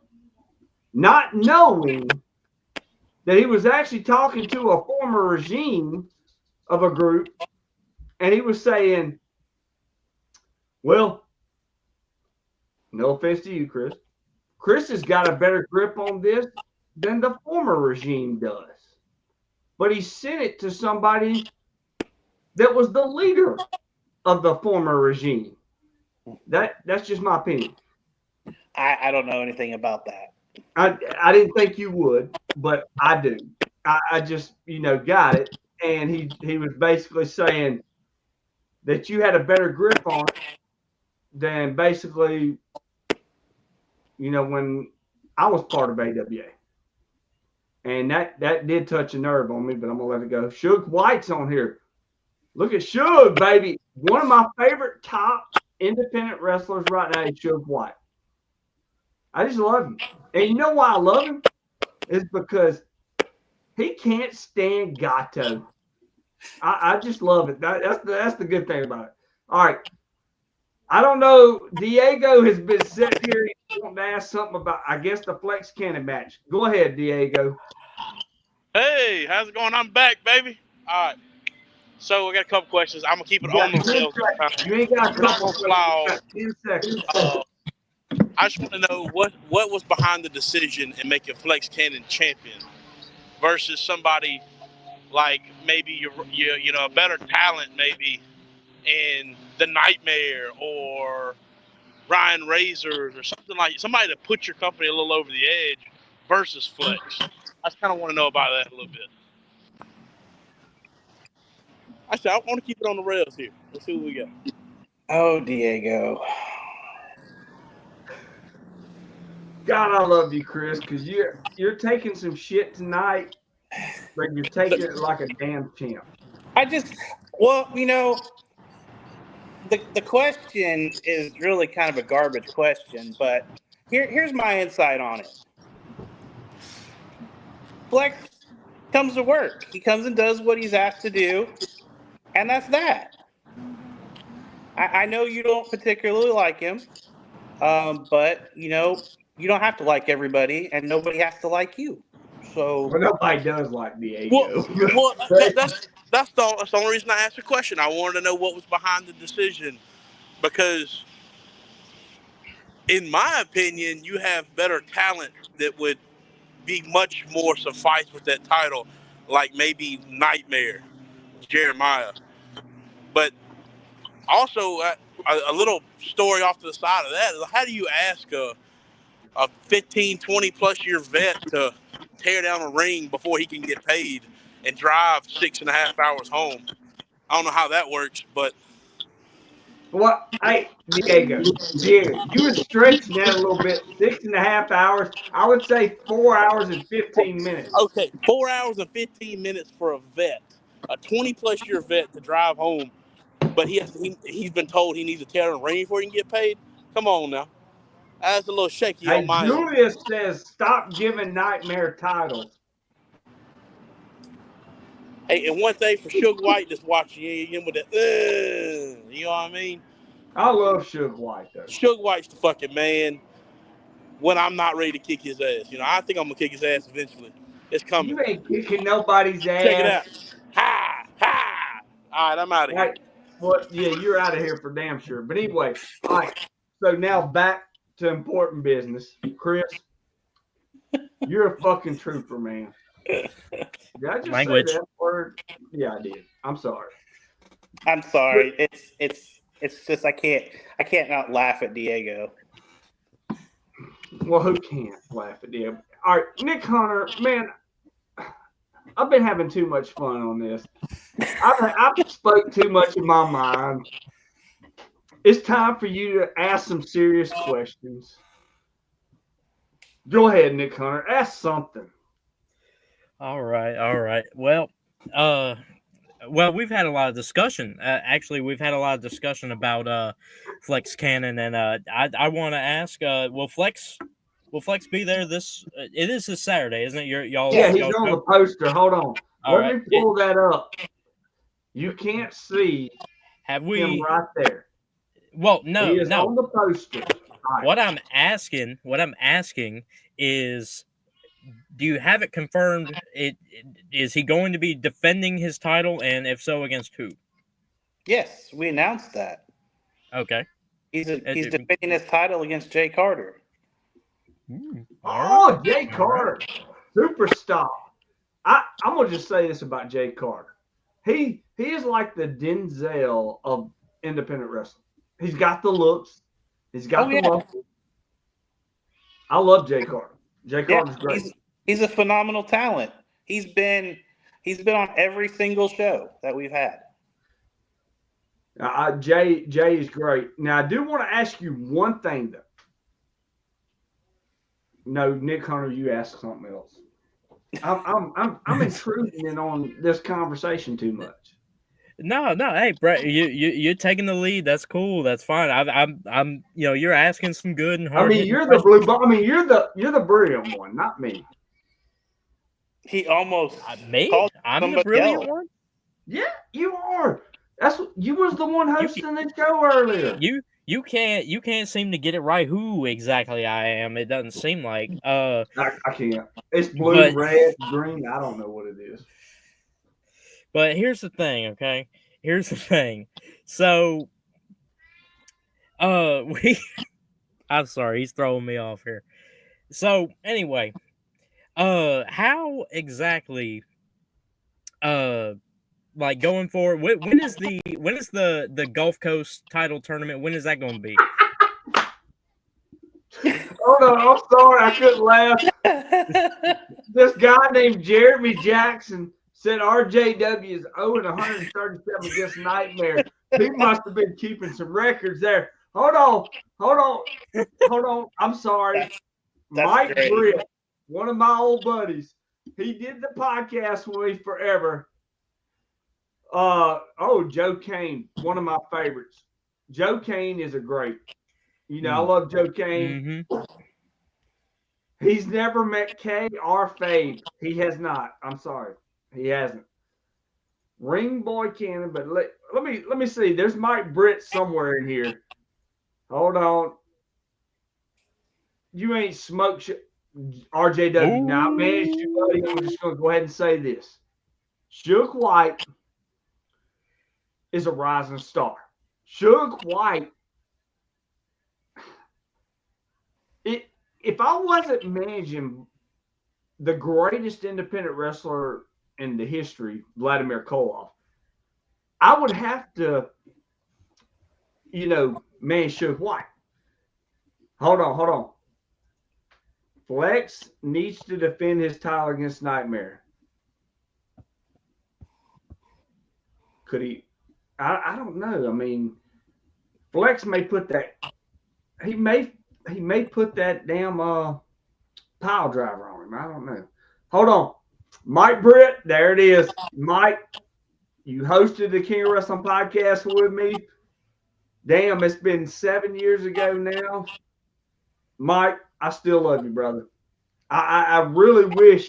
not knowing that he was actually talking to a former regime of a group, and he was saying, well, no offense to you, Chris. Chris has got a better grip on this than the former regime does. But he sent it to somebody that was the leader of the former regime. That's just my opinion. I don't know anything about that. I didn't think you would, but I do. I just, got it. And he was basically saying that you had a better grip on it than basically, when I was part of AWA. And that did touch a nerve on me, but I'm going to let it go. Suge White's on here. Look at Suge, baby. One of my favorite top independent wrestlers right now is Suge White. I just love him. And you know why I love him? Is because he can't stand Gato. I just love it. That's the good thing about it. All right. I don't know. Diego has been sitting here. He wanted to ask something about, I guess, the Flex Cannon match. Go ahead, Diego. Hey, how's it going? I'm back, baby. All right. So we got a couple questions. I'm gonna keep it on themselves. You ain't got a couple fly 10 seconds. I just want to know what was behind the decision in making Flex Cannon champion versus somebody like maybe you know, a better talent maybe in the Nightmare or Ryan Razors or something like somebody to put your company a little over the edge versus Flex. I just kind of want to know about that a little bit. Actually, I want to keep it on the rails here. Let's see what we got. Oh, Diego. God, I love you, Chris, because you're taking some shit tonight, but you're taking it like a damn champ. Well, you know, the question is really kind of a garbage question, but here's my insight on it. Flex comes to work. He comes and does what he's asked to do, and that's that. I know you don't particularly like him, but you know you don't have to like everybody, and nobody has to like you. So, Well, nobody does like Well, Diego. well, that's the only reason I asked the question. I wanted to know what was behind the decision because, in my opinion, you have better talent that would be much more suffice with that title, like maybe Nightmare, Jeremiah. But also, a little story off to the side of that is how do you ask a 15, 20 plus year vet to tear down a ring before he can get paid and drive 6.5 hours home? I don't know how that works, but Well, hey, Diego, you were stretching that a little bit. 6.5 hours. I would say 4 hours and 15 minutes. okay, 4 hours and 15 minutes for a vet, a 20 plus year vet to drive home, but he's been told he needs to tear down a ring before he can get paid. Come on now, that's a little shaky on Hey, my end. Julius says stop giving Nightmare titles. Hey, and one thing for Suge White that's watching you with the, you know what I mean? I love Suge White though. Suge White's the fucking man when I'm not ready to kick his ass. You know, I think I'm gonna kick his ass eventually. It's coming. You ain't kicking nobody's Check it ass. out. Ha ha. All right, I'm out of here. Right. Well, yeah, you're out of here for damn sure. But anyway, all right. So now back to important business. Chris, you're a fucking trooper, man. Did I just Language. say that word? Yeah, I did. I'm sorry. I'm sorry. It's just I can't not laugh at Diego. Well, who can't laugh at Diego? All right, Nick Hunter, man, I've been having too much fun on this. I've spoke too much in my mind. It's time for you to ask some serious questions. Go ahead, Nick Hunter. Ask something. All right. Well, we've had a lot of discussion. Actually, we've had a lot of discussion about Flex Cannon, and I want to ask, will Flex be there this? It is this Saturday, isn't it? Y'all. Yeah, he's y'all on show? the poster. Hold on. All Let right. me pull that up. You can't see Have him we? right there. Well, He no, is no. on the poster. All right. What I'm asking is, do you have it confirmed? Is he going to be defending his title, and if so, against who? Yes, we announced that. Okay. He's defending his title against Jay Carter. Oh, Jay Carter, superstar. I'm gonna just say this about Jay Carter. He is like the Denzel of independent wrestling. He's got the looks. He's got the muscle. I love Jay Carter. Jay Carter's great. He's a phenomenal talent. He's been on every single show that we've had. Jay is great. Now I do want to ask you one thing though. No, Nick Hunter, you ask something else. I'm intruding in on this conversation too much. No. Hey, Brett, you're taking the lead. That's cool. That's fine. I'm. You're asking some good and hard. I mean, you're the blue. I mean, you're the brilliant one, not me. He almost me. I'm the brilliant one. Yeah, you are. That's what you was the one hosting the show earlier. You can't seem to get it right who exactly I am. It doesn't seem like. I can't. It's blue, red, green. I don't know what it is. But here's the thing, okay? Here's the thing. So, I'm sorry, he's throwing me off here. So, anyway, how exactly like going forward, when is the Gulf Coast title tournament? When is that going to be? Oh no, I'm sorry, I couldn't laugh. This guy named Jeremy Jackson said RJW is 0-137 against Nightmare. He must have been keeping some records there. Hold on. I'm sorry. Mike great. Britt, one of my old buddies, he did the podcast with me forever. Joe Kane, one of my favorites. Joe Kane is a great. I love Joe Kane. Mm-hmm. He's never met K or Fabe. He has not. I'm sorry. He hasn't. Ring Boy Cannon, but let me see. There's Mike Britt somewhere in here. Hold on. You ain't smoked RJW. Now, man, buddy, I'm just going to go ahead and say this. Suge White is a rising star. Suge White, if I wasn't managing the greatest independent wrestler in the history, Vladimir Koloff, I would have to, man Suge White. Hold on. Flex needs to defend his title against Nightmare. Could he? I don't know. I mean, Flex may put that. He may put that damn pile driver on him. I don't know. Hold on. Mike Britt, there it is. Mike, you hosted the King of Wrestling podcast with me. Damn, it's been 7 years ago now. Mike, I still love you, brother. I really wish,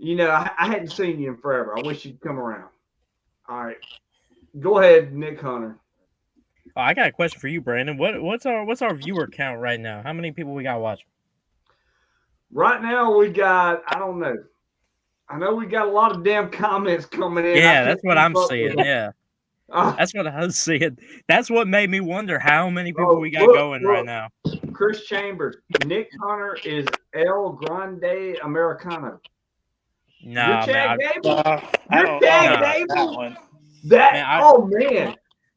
I hadn't seen you in forever. I wish you'd come around. All right. Go ahead, Nick Hunter. Oh, I got a question for you, Brandon. What's our viewer count right now? How many people we got watching? Right now we got, I don't know. I know we got a lot of damn comments coming in. Yeah, that's what I'm seeing. Yeah. That's what I was seeing. That's what made me wonder how many people we got going right now. Chris Chambers, Nick Hunter is El Grande Americano. No, You're Chad Gable? You're Chad Gable? Man.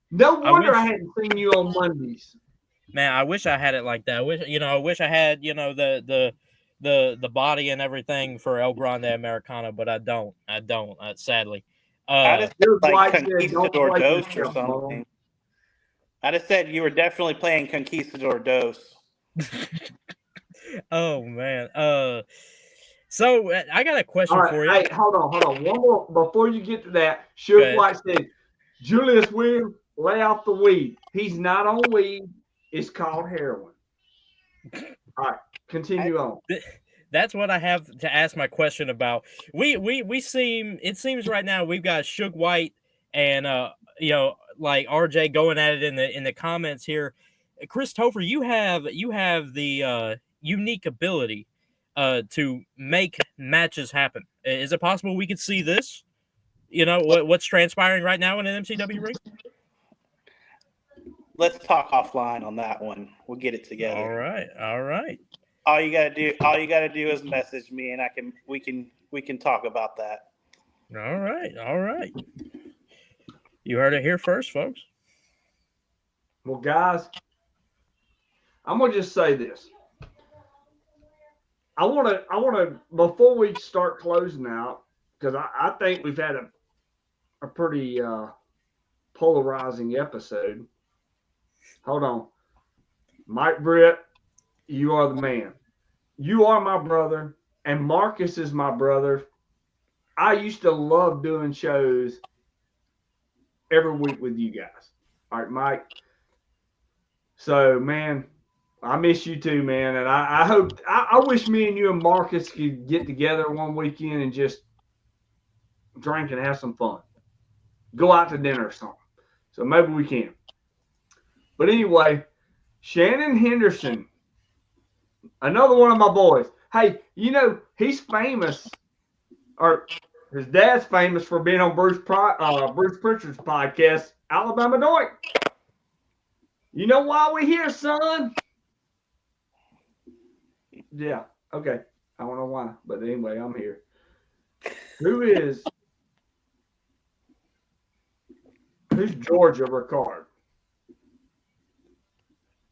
No wonder I hadn't seen you on Mondays. Man, I wish I had it like that. I wish I had, the body and everything for El Grande Americano, but I don't. Sadly. I just like Conquistador Dos or something. I just said you were definitely playing Conquistador Dos. Oh man. So I got a question for you. Hey, hold on. One more before you get to that. Suge White said, Julius Williams, lay off the weed. He's not on weed. It's called heroin. All right, continue on. That's what I have to ask my question about. It seems right now we've got Suge White and like RJ going at it in the comments here. Chris Topher, you have the unique ability to make matches happen. Is it possible we could see this? What's transpiring right now in an MCW ring? Let's talk offline on that one. We'll get it together. All right. All you gotta do is message me, and we can talk about that. All right. You heard it here first, folks. Well, guys, I'm gonna just say this. I wanna before we start closing out, because I think we've had a pretty polarizing episode. Hold on. Mike Britt, you are the man. You are my brother, and Marcus is my brother. I used to love doing shows every week with you guys. All right, Mike. So, man, I miss you too, man. And I wish me and you and Marcus could get together one weekend and just drink and have some fun. Go out to dinner or something. So maybe we can. But anyway, Shannon Henderson, another one of my boys. Hey, he's famous, or his dad's famous for being on Bruce Pritchard's podcast, Alabama Doink. You know why we're here, son? Yeah, okay. I don't know why, but anyway, I'm here. Who's Georgia Ricard?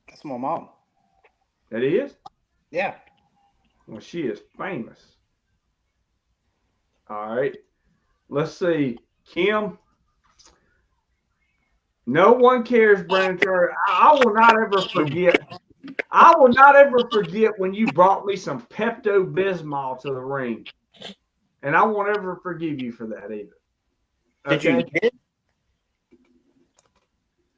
That's my mom. That is? Yeah. Well, she is famous. All right. Let's see. Kim. No one cares, Brandon Turner. I will not ever forget. I will not ever forget when you brought me some Pepto Bismol to the ring. And I won't ever forgive you for that either. Did you Okay? eat it?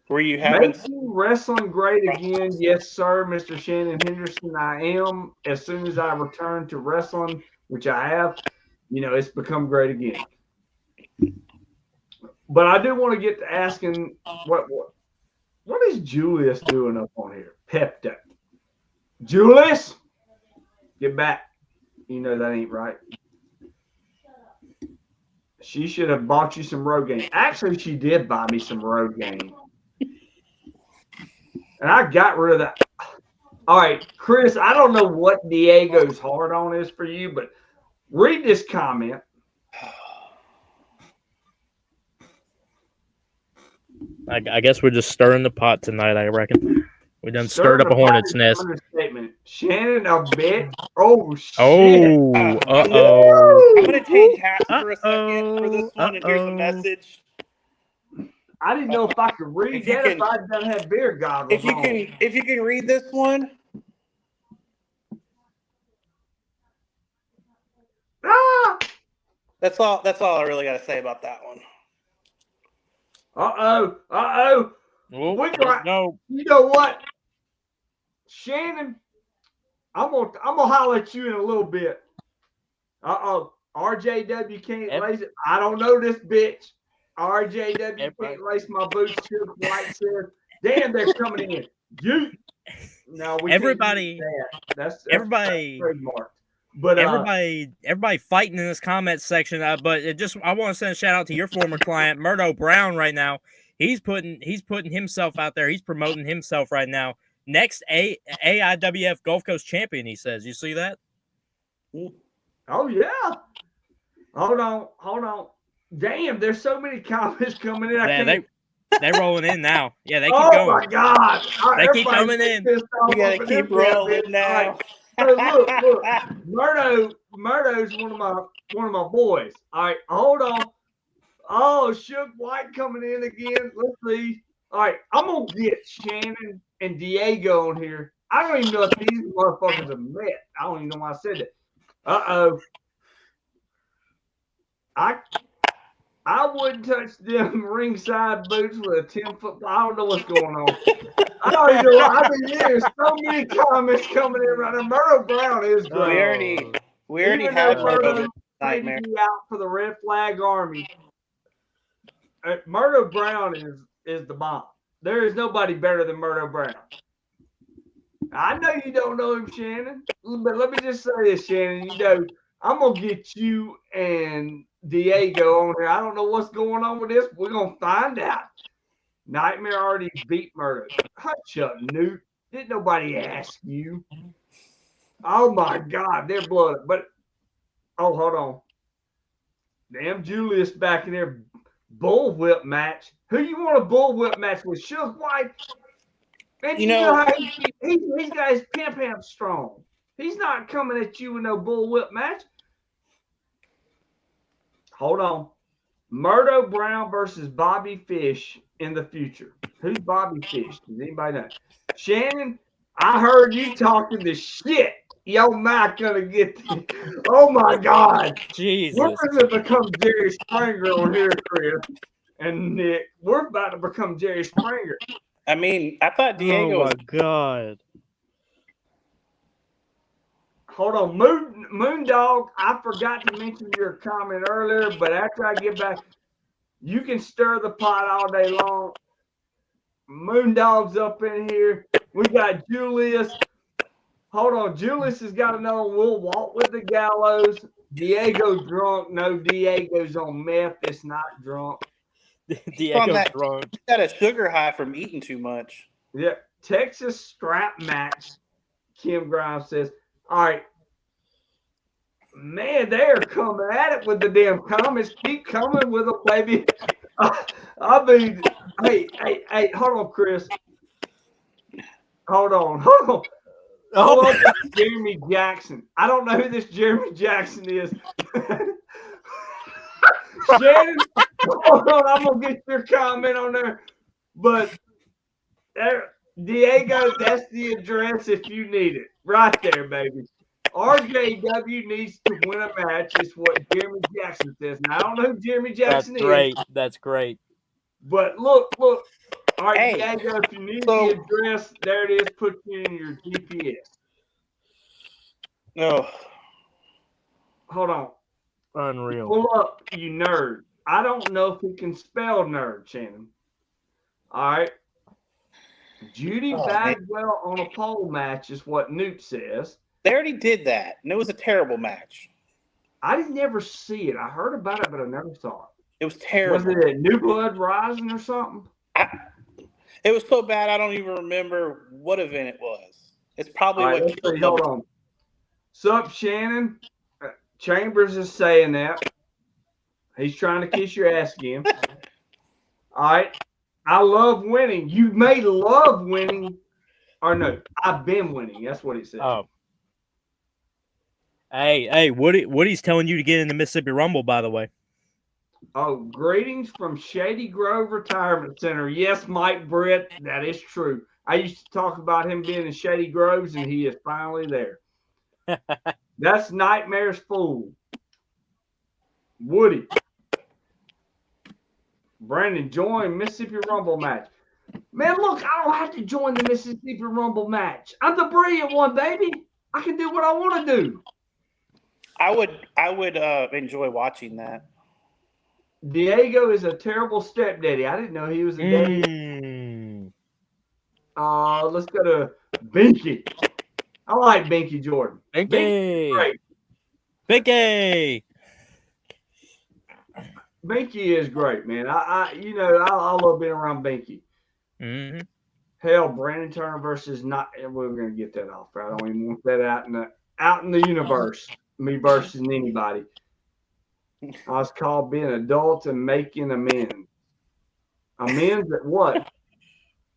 Were you having? Making wrestling great again. Yes, sir, Mr. Shannon Henderson. I am. As soon as I return to wrestling, which I have, it's become great again. But I do want to get to asking what is Julius doing up on here? Pepto. Julius, get back. You know that ain't right. She should have bought you some Rogaine. Actually, she did buy me some Rogaine. And I got rid of that. All right, Chris, I don't know what Diego's hard on is for you, but read this comment. I guess we're just stirring the pot tonight, I reckon. We done stirred up a hornet's nest. Understatement. Shannon, a bitch. Oh, shit. Oh, I'm going to change hats for a second for this one, and here's a message. I didn't know if I could read that if I done had beer goggles on. If you can read this one. Ah! That's all I really got to say about that one. Uh-oh. No. You know what? Shannon, I'm gonna holler at you in a little bit. RJW can't lace it. I don't know this bitch. RJW can't lace my boots. Sugar White says, "Damn, they're coming in." No, we everybody. That's everybody. trademarked. But everybody fighting in this comment section. But I want to send a shout out to your former client, Murdo Brown. Right now, he's putting himself out there. He's promoting himself right now. Next AIWF Gulf Coast champion. He says, "You see that?" Oh yeah. Hold on. Damn, there's so many comments coming in. Yeah, they're rolling in now. Yeah, they keep going. going. Oh my God! They keep coming in. You gotta keep rolling now. Right. Look, Murdo's one of my boys. All right, hold on. Oh, Suge White coming in again. Let's see. All right, I'm gonna get Shannon and Diego on here. I don't even know if these motherfuckers have met. I don't even know why I said that. Uh-oh. I wouldn't touch them ringside boots with a 10-foot. I don't know what's going on. I don't even know. I mean, there's so many comments coming in right now. Murdo Brown is great. We already had Murdo Nightmare out for the Red Flag Army. Murdo Brown is the bomb. There is nobody better than Murdo Brown. I know you don't know him, Shannon, but let me just say this, Shannon. I'm gonna get you and Diego on here. I don't know what's going on with this. But we're gonna find out. Nightmare already beat Murdo. Hush up, Newt. Didn't nobody ask you? Oh my God, they're blood. But hold on. Damn, Julius back in there. Bullwhip match. Who you want a bullwhip match with? Suge White. And you know how he's got his pimp strong. He's not coming at you with no bullwhip match. Hold on. Murdo Brown versus Bobby Fish in the future. Who's Bobby Fish? Does anybody know? Shannon, I heard you talking the shit. Yo, Mac gonna get this. Oh my God. Jesus. We're gonna become Jerry Springer on here, Chris and Nick. We're about to become Jerry Springer. I mean, I thought Diego was. Oh my God. Hold on, Moondog. I forgot to mention your comment earlier, but after I get back, you can stir the pot all day long. Moondog's up in here. We got Julius. Hold on, Julius has got another one. We'll walk with the gallows. Diego drunk. No, Diego's on meth. It's not drunk. Diego's drunk. He got a sugar high from eating too much. Yeah, Texas strap match. Kim Grimes says, all right. Man, they're coming at it with the damn comments. Keep coming with them, baby. I mean, hey, hold on, Chris. Hold on. Hold on, Jeremy Jackson. I don't know who this Jeremy Jackson is. Shannon, hold on. I'm going to get your comment on there. But there, Diego, that's the address if you need it. Right there, baby. RJW needs to win a match, is what Jeremy Jackson says. Now, I don't know who Jeremy Jackson is. That's great. But look. All right, Hey, Diego, if you need the address, there it is. Put it in your GPS. No. Hold on. Unreal. Pull up, you nerd. I don't know if we can spell nerd, Shannon. All right. Judy Bagwell on a pole match is what Newt says. They already did that, and it was a terrible match. I didn't never see it. I heard about it, but I never saw it. It was terrible. Was it at New Blood Rising or something? It was so bad I don't even remember what event it was. It's probably All right, what let's killed see. Hold on. Sup, Shannon? Chambers is saying that. He's trying to kiss your ass again. All right. I love winning. You may love winning. Or no, I've been winning. That's what he said. Oh. Hey, Woody's telling you to get in the Mississippi Rumble, by the way. Oh, greetings from Shady Grove Retirement Center. Yes, Mike Britt, that is true. I used to talk about him being in Shady Groves, and he is finally there. That's Nightmare's Fool. Woody. Brandon, join Mississippi Rumble match. Man, look, I don't have to join the Mississippi Rumble match. I'm the brilliant one, baby. I can do what I want to do. I would enjoy watching that. Diego is a terrible stepdaddy. I didn't know he was a daddy. Let's go to Binky. I like Binky Jordan. Binky. Great. Binky. Binky is great, man. I love being around Binky. Mm-hmm. Hell, Brandon Turner versus not. We're gonna get that off. I don't even want that out in the universe. Me versus anybody. I was called being adults and making amends. Amends at what?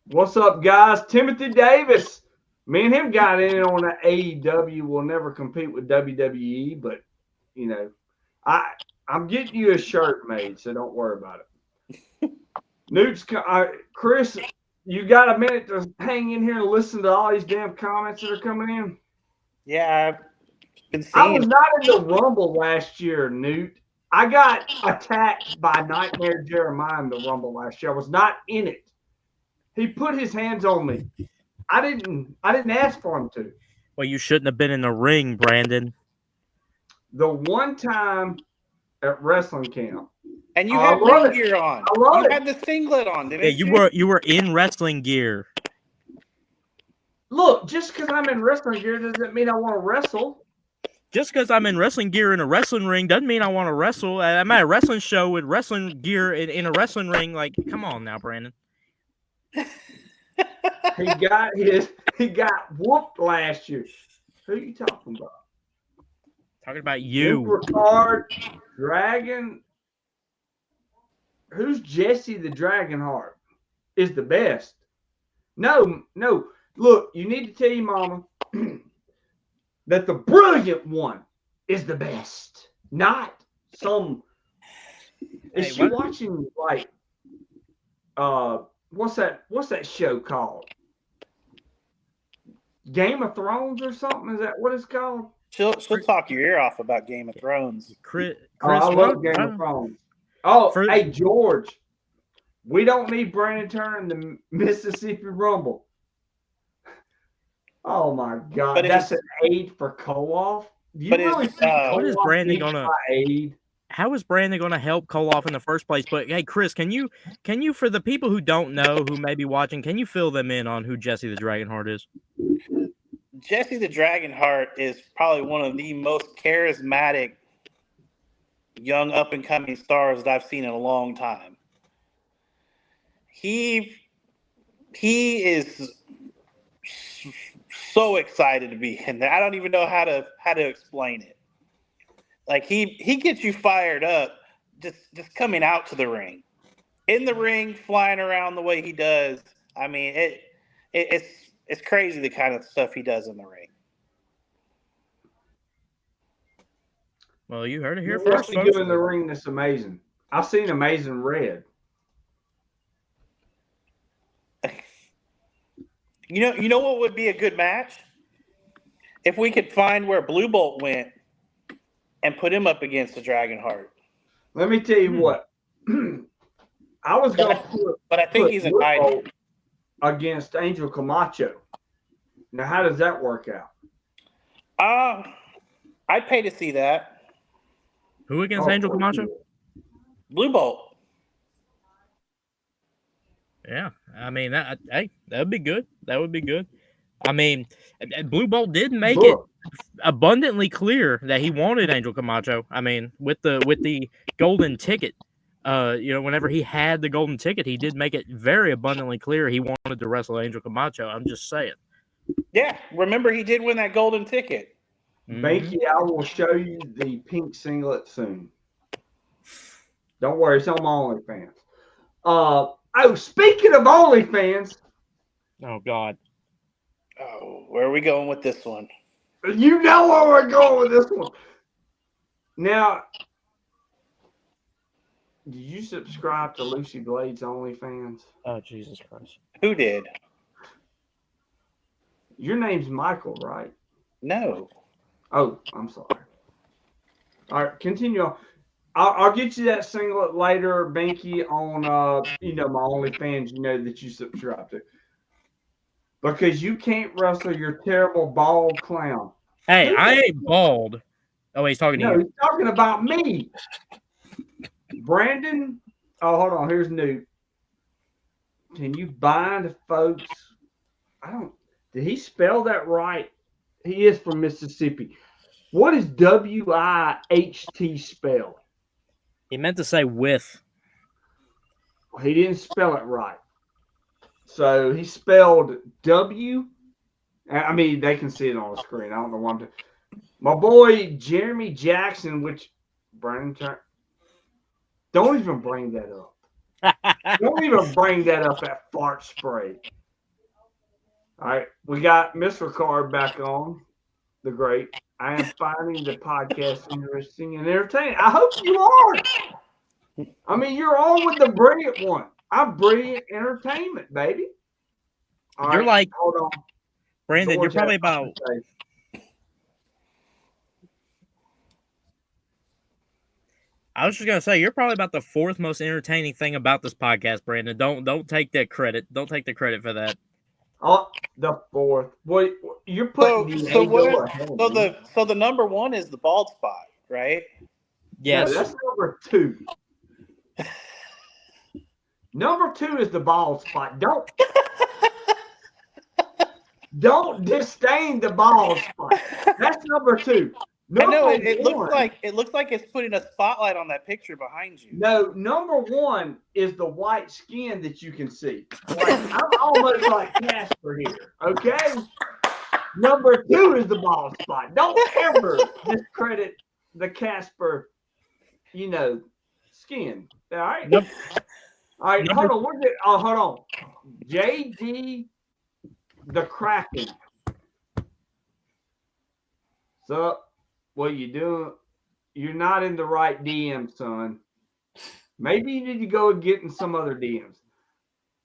What's up, guys? Timothy Davis. Me and him got in on the AEW. Will never compete with WWE, but I'm getting you a shirt made, so don't worry about it. Newt's Chris, you got a minute to hang in here and listen to all these damn comments that are coming in? Yeah, I've been seeing. I was not in the Rumble last year, Newt. I got attacked by Nightmare Jeremiah in the Rumble last year. I was not in it. He put his hands on me. I didn't ask for him to. Well, you shouldn't have been in the ring, Brandon. The one time at wrestling camp. And you had ring gear on. I love it. You had the singlet on, didn't you? Yeah, you were in wrestling gear. Look, just because I'm in wrestling gear doesn't mean I want to wrestle. Just because I'm in wrestling gear in a wrestling ring doesn't mean I want to wrestle. I'm at a wrestling show with wrestling gear in a wrestling ring. Like, come on now, Brandon. He got whooped last year. Who are you talking about? Talking about you. Supercard, Dragon. Who's Jesse the Dragonheart? Is the best. No. Look, you need to tell your mama that the brilliant one is the best. Not some. Is she watching like what's that show called? Game of Thrones or something? Is that what it's called? She'll talk your ear off about Game of Thrones. Chris, I love Game of Thrones. Oh, hey, George. We don't need Brandon Turner in the Mississippi Rumble. Oh, my God. But that's an aid for Koloff? What is Brandon going to aid? How is Brandon going to help Koloff in the first place? But, hey, Chris, can you, for the people who don't know, who may be watching, can you fill them in on who Jesse the Dragonheart is? Jesse the Dragonheart is probably one of the most charismatic young up-and-coming stars that I've seen in a long time. He is so excited to be in there. I don't even know how to explain it. Like he gets you fired up just coming out to the ring. In the ring, flying around the way he does. I mean, it's crazy the kind of stuff he does in the ring. Well, you heard it here What's first, he do folks. in the ring that's amazing? I've seen Amazing Red. You know what would be a good match? If we could find where Blue Bolt went and put him up against the Dragonheart. Let me tell you what. I was going to But I think he's in hiding. Against Angel Camacho. Now, how does that work out? I'd pay to see that. Who against Angel Camacho? Blue Bolt. Yeah, I mean, that would be good. That would be good. I mean, Blue Bolt did make it abundantly clear that he wanted Angel Camacho. I mean, with the golden ticket, whenever he had the golden ticket, he did make it very abundantly clear he wanted to wrestle Angel Camacho. I'm just saying. Yeah, remember he did win that golden ticket. Banky, I will show you the pink singlet soon. Don't worry, it's on my OnlyFans. Speaking of OnlyFans. Oh, God. Oh, where are we going with this one? You know where we're going with this one. Now, did you subscribe to Lucy Blade's OnlyFans? Oh, Jesus Christ. Who did? Your name's Michael, right? No. Oh, I'm sorry. All right, continue on. I'll get you that singlet later, Binky, on my OnlyFans, that you subscribe to. Because you can't wrestle your terrible bald clown. Hey, I ain't bald. Oh, he's talking to you. No, he's talking about me. Brandon. Oh, hold on. Here's Newt. Can you bind folks? Did he spell that right? He is from Mississippi. What is WIHT spell? He meant to say with. He didn't spell it right. So he spelled W. I mean, they can see it on the screen. I don't know why I'm doing. My boy Jeremy Jackson, which Brandon, don't even bring that up. Don't even bring that up. That fart spray. All right, we got Mr. Card back on. The great. I am finding the podcast interesting and entertaining. I hope you are. I mean, you're on with the brilliant one. I'm brilliant entertainment, baby. All you're right, like, hold on. Brandon, George, you're probably about. I was just gonna say you're probably about the fourth most entertaining thing about this podcast, Brandon. Don't take that credit. Don't take the credit for that. Oh, the fourth. Boy, you're putting so the number one is the bald spot, right? Yes. No, that's number two. Number two is the bald spot. Don't disdain the bald spot. That's number two. I know it looks like it's putting a spotlight on that picture behind you. No, number one is the white skin that you can see. Like, I'm almost like Casper here. Okay. Number two is the bald spot. Don't ever discredit the Casper, skin. All right. Nope. All right. Hold on. Hold on. JD the Kraken. So. What you doing? You're not in the right DM, son. Maybe you need to go and get in some other DMs.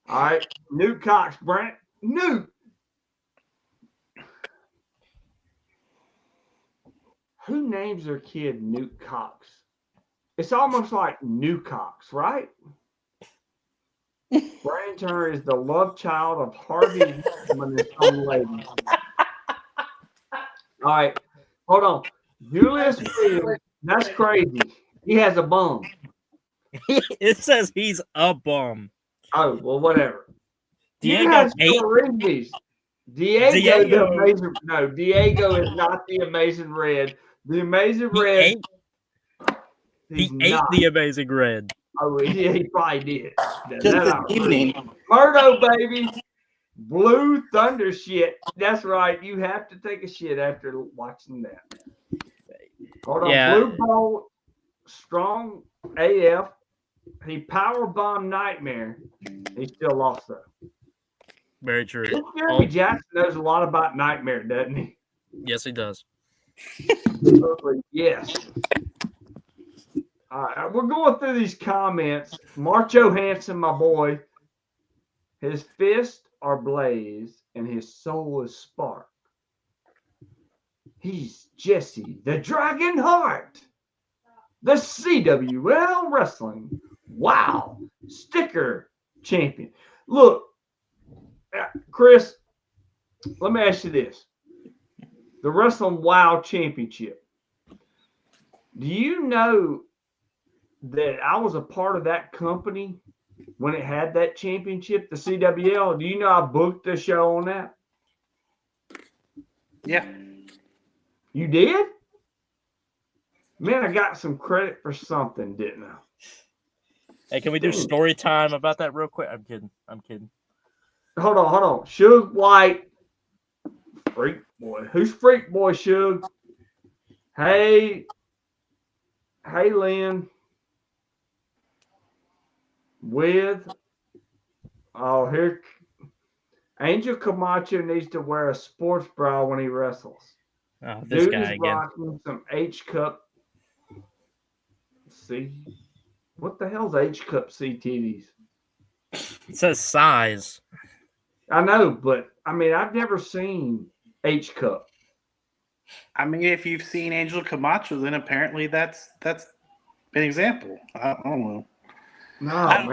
All right. Newt Cox, Brent. Newt. Who names their kid Newt Cox? It's almost like New Cox, right? Brian Turner is the love child of Harvey and his own lady. All right. Hold on. Julius Williams, that's crazy. He has a bum. It says he's a bum. Oh, well, whatever. Diego Diego is not the Amazing Red. The Amazing Red. He ate the Amazing Red. Oh, he probably did. Just this evening. Murdo, baby. Blue Thunder shit. That's right. You have to take a shit after watching that. Hold on. Yeah. Blue Bolt, strong AF. He power bombed Nightmare. He still lost though. Very true. This Jeremy Jackson knows a lot about Nightmare, doesn't he? Yes, he does. Yes. All right, we're going through these comments. Mark Johansson, my boy, his fists are blaze and his soul is spark. He's Jesse, the Dragon Heart, the CWL Wrestling. Wow. Sticker champion. Look, Chris, let me ask you this. The Wrestling Wow Championship. Do you know that I was a part of that company when it had that championship, the CWL? Do you know I booked the show on that? Yeah. You did? Man, I got some credit for something, didn't I? Hey, can we do story time about that real quick? I'm kidding. Hold on. Suge White. Freak Boy. Who's Freak Boy, Suge? Hey, Lynn. With, here, Angel Camacho needs to wear a sports bra when he wrestles. Oh, this Dude guy is again. rocking some H-Cup. See? What the hell's H-Cup CTVs? It says size. I know, but, I mean, I've never seen H-Cup. I mean, if you've seen Angel Camacho, then apparently that's an example. I don't know. No, I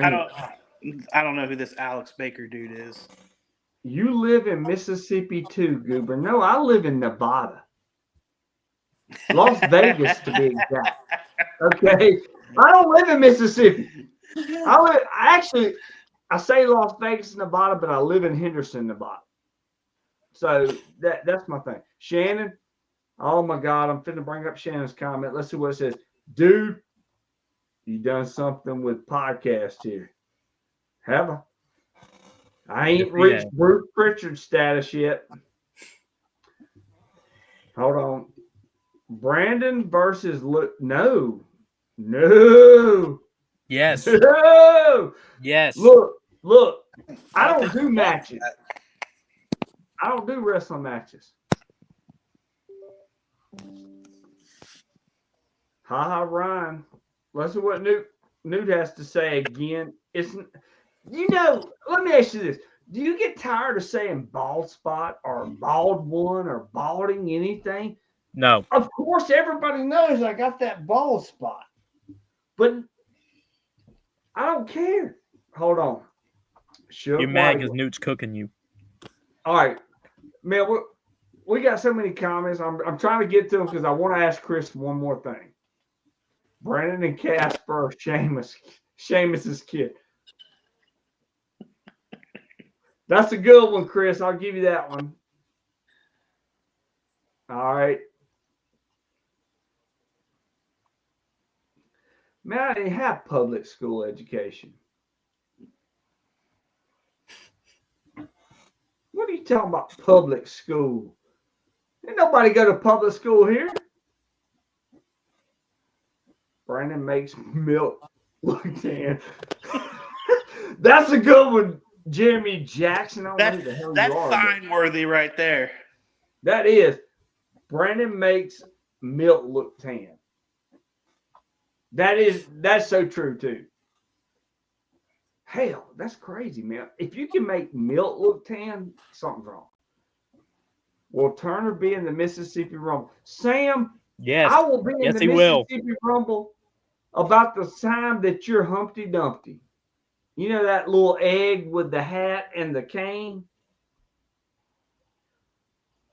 don't know who this Alex Baker dude is. You live in Mississippi too, Goober. No, I live in Nevada. Las Vegas, to be exact. Okay? I don't live in Mississippi. I say Las Vegas, Nevada, but I live in Henderson, Nevada. So that's my thing. Shannon, oh my God, I'm finna bring up Shannon's comment. Let's see what it says. Dude, you done something with podcast here. Have I? I ain't reached Bruce Pritchard status yet. Hold on. Brandon versus Luke. No. Yes. No. Yes. Look. I don't do matches. I don't do wrestling matches. Ryan. Listen to what Newt has to say again. Let me ask you this. Do you get tired of saying bald spot or bald one or balding anything? No. Of course, everybody knows I got that bald spot. But I don't care. Hold on. You're mad because Newt's cooking you. All right. Man, we got so many comments. I'm trying to get to them because I want to ask Chris one more thing. Brandon and Casper are Sheamus's kid. That's a good one, Chris. I'll give you that one. All right. Man, I didn't have public school education. What are you talking about, public school? Ain't nobody go to public school here. Brandon makes milk look tan. That's a good one, Jeremy Jackson. I don't know who the hell you are. That's sign-worthy right there. That is. Brandon makes milk look tan. That's so true too. Hell, that's crazy, man. If you can make milk look tan, something's wrong. Will Turner be in the Mississippi Rumble? Sam, yes, I will be in the Mississippi will. Rumble about the time that you're Humpty Dumpty. You know that little egg with the hat and the cane?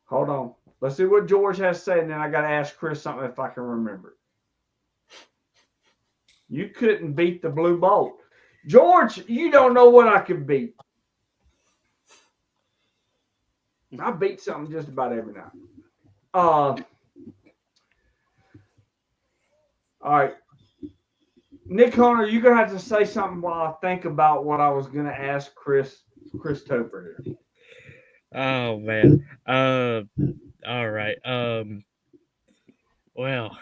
Hold on. Let's see what George has to say, and then I got to ask Chris something if I can remember. You couldn't beat the Blue Bolt. George, you don't know what I could beat. I beat something just about every night. All right. Nick Hunter, you're going to have to say something while I think about what I was going to ask Chris Topher here. Oh, man. All right. Well,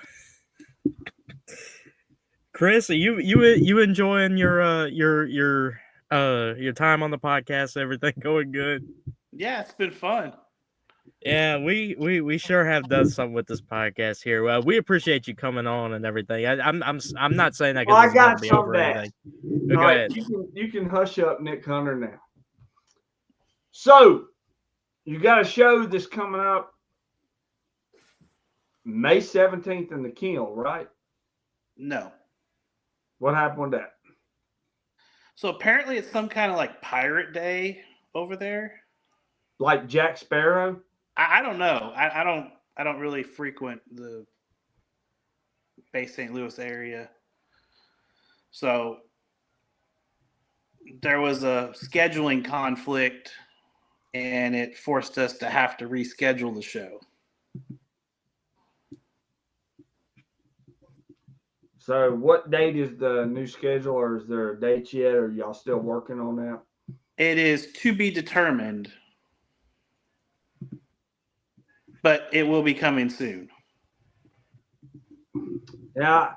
Chris, are you enjoying your time on the podcast? Everything going good? Yeah, it's been fun. Yeah, we sure have done something with this podcast here. We appreciate you coming on and everything. I'm not saying that Well, because I it's about to got be some over or that. anything. All Go right, ahead. you can hush up, Nick Hunter, now. So, you got a show that's coming up May 17th in the Kill, right? No. What happened with that? So apparently it's some kind of like pirate day over there. Like Jack Sparrow? I don't know. I don't really frequent the Bay St. Louis area. So there was a scheduling conflict and it forced us to have to reschedule the show. So, what date is the new schedule, or is there a date yet, or y'all still working on that? It is to be determined, but it will be coming soon. Yeah.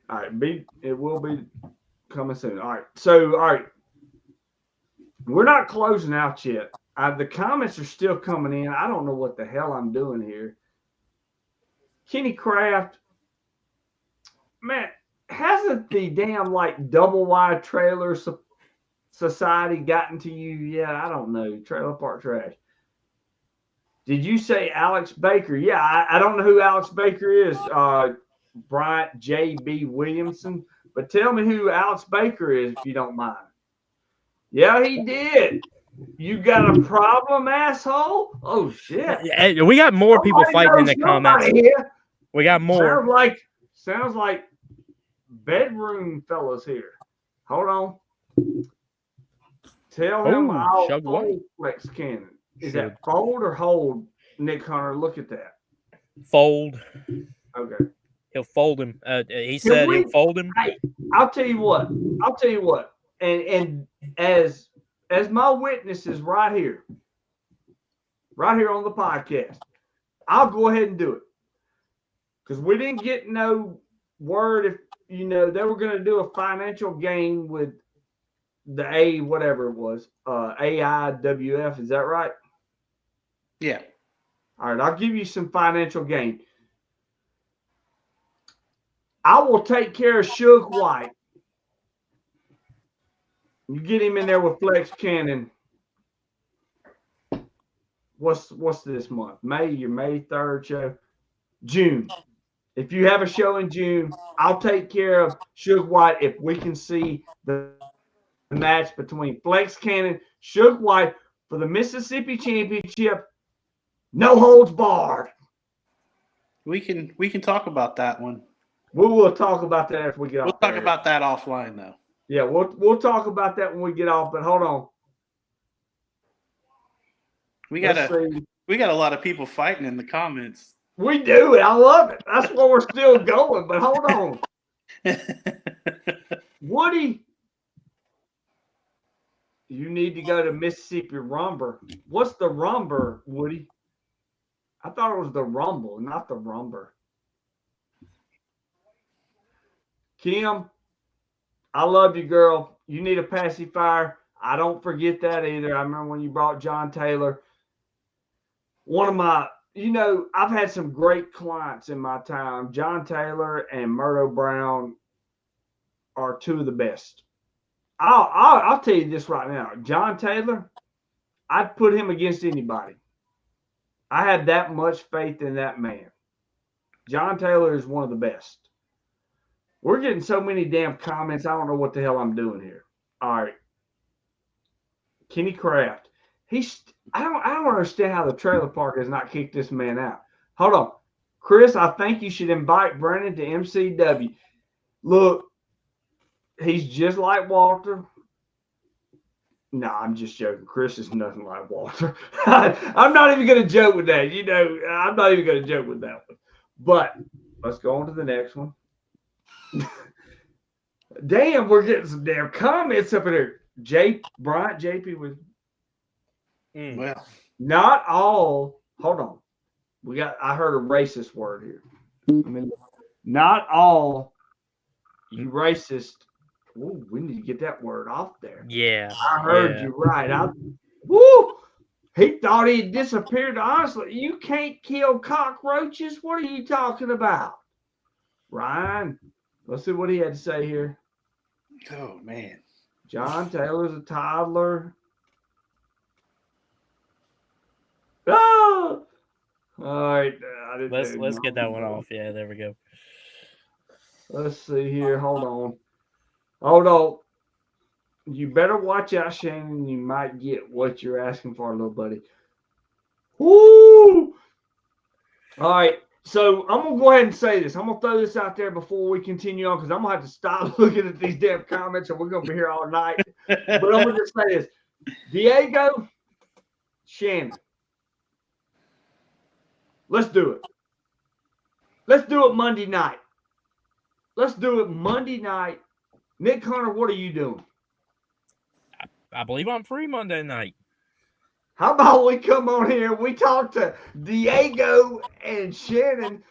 All right. It will be coming soon. All right. So, all right. We're not closing out yet. The comments are still coming in. I don't know what the hell I'm doing here. Kenny Craft, man, hasn't the damn like double wide trailer society gotten to you yet? I don't know. Trailer Park Trash. Did you say Alex Baker? Yeah, I don't know who Alex Baker is. Bryant J.B. Williamson. But tell me who Alex Baker is, if you don't mind. Yeah, he did. You got a problem, asshole? Oh, shit. Hey, we got more people Somebody fighting in knows the comments. here. We got more. Sounds like bedroom fellas here. Hold on. Tell him I'll fold Flex Cannon. Is that fold or hold, Nick Hunter? Look at that. Fold. Okay. He'll fold him. He said he'll fold him. I'll tell you what. And as my witnesses right here on the podcast, I'll go ahead and do it. Because we didn't get no word if they were going to do a financial gain with the whatever it was, AIWF. Is that right? Yeah. All right, I'll give you some financial gain. I will take care of Suge White. You get him in there with Flex Cannon. What's this month? Your May 3rd show? June. If you have a show in June, I'll take care of Suge White if we can see the match between Flex Cannon, Suge White for the Mississippi Championship. No holds barred. We can talk about that one. We will talk about that after we get off. We'll talk about that offline, though. Yeah, we'll talk about that when we get off. But hold on. We got a lot of people fighting in the comments. We do. I love it. That's why we're still going. But hold on. Woody, you need to go to Mississippi Rumber. What's the Rumber, Woody? I thought it was the Rumble, not the Rumber. Kim, I love you, girl. You need a pacifier. I don't forget that either. I remember when you brought John Taylor. One of my, I've had some great clients in my time. John Taylor and Murdo Brown are two of the best. I'll tell you this right now. John Taylor, I'd put him against anybody. I had that much faith in that man. John Taylor is one of the best. We're getting so many damn comments. I don't know what the hell I'm doing here. All right. Kenny Craft. I don't understand how the trailer park has not kicked this man out. Hold on. Chris, I think you should invite Brandon to MCW. Look, he's just like Walter. No, I'm just joking. Chris is nothing like Walter. I'm not even going to joke with that. I'm not even going to joke with that one. But let's go on to the next one. Damn, we're getting some damn comments up in here. Bryant JP was well, not all. Hold on. I heard a racist word here. Not all you racist. Ooh, we need to get that word off there. Yeah. I heard yeah. you right. Woo! He thought he had disappeared. Honestly, you can't kill cockroaches. What are you talking about? Ryan, let's see what he had to say here. Oh man. John Taylor's a toddler. Oh! All right. Let's get that one off. Yeah, there we go. Let's see here. Hold on. You better watch out, Shannon. You might get what you're asking for, little buddy. Woo! All right. So I'm gonna go ahead and say this. I'm gonna throw this out there before we continue on because I'm gonna have to stop looking at these damn comments and we're gonna be here all night. But I'm gonna just say this. Diego, Shannon. Let's do it. Let's do it Monday night. Nick Hunter, what are you doing? I believe I'm free Monday night. How about we come on here and we talk to Diego and Shannon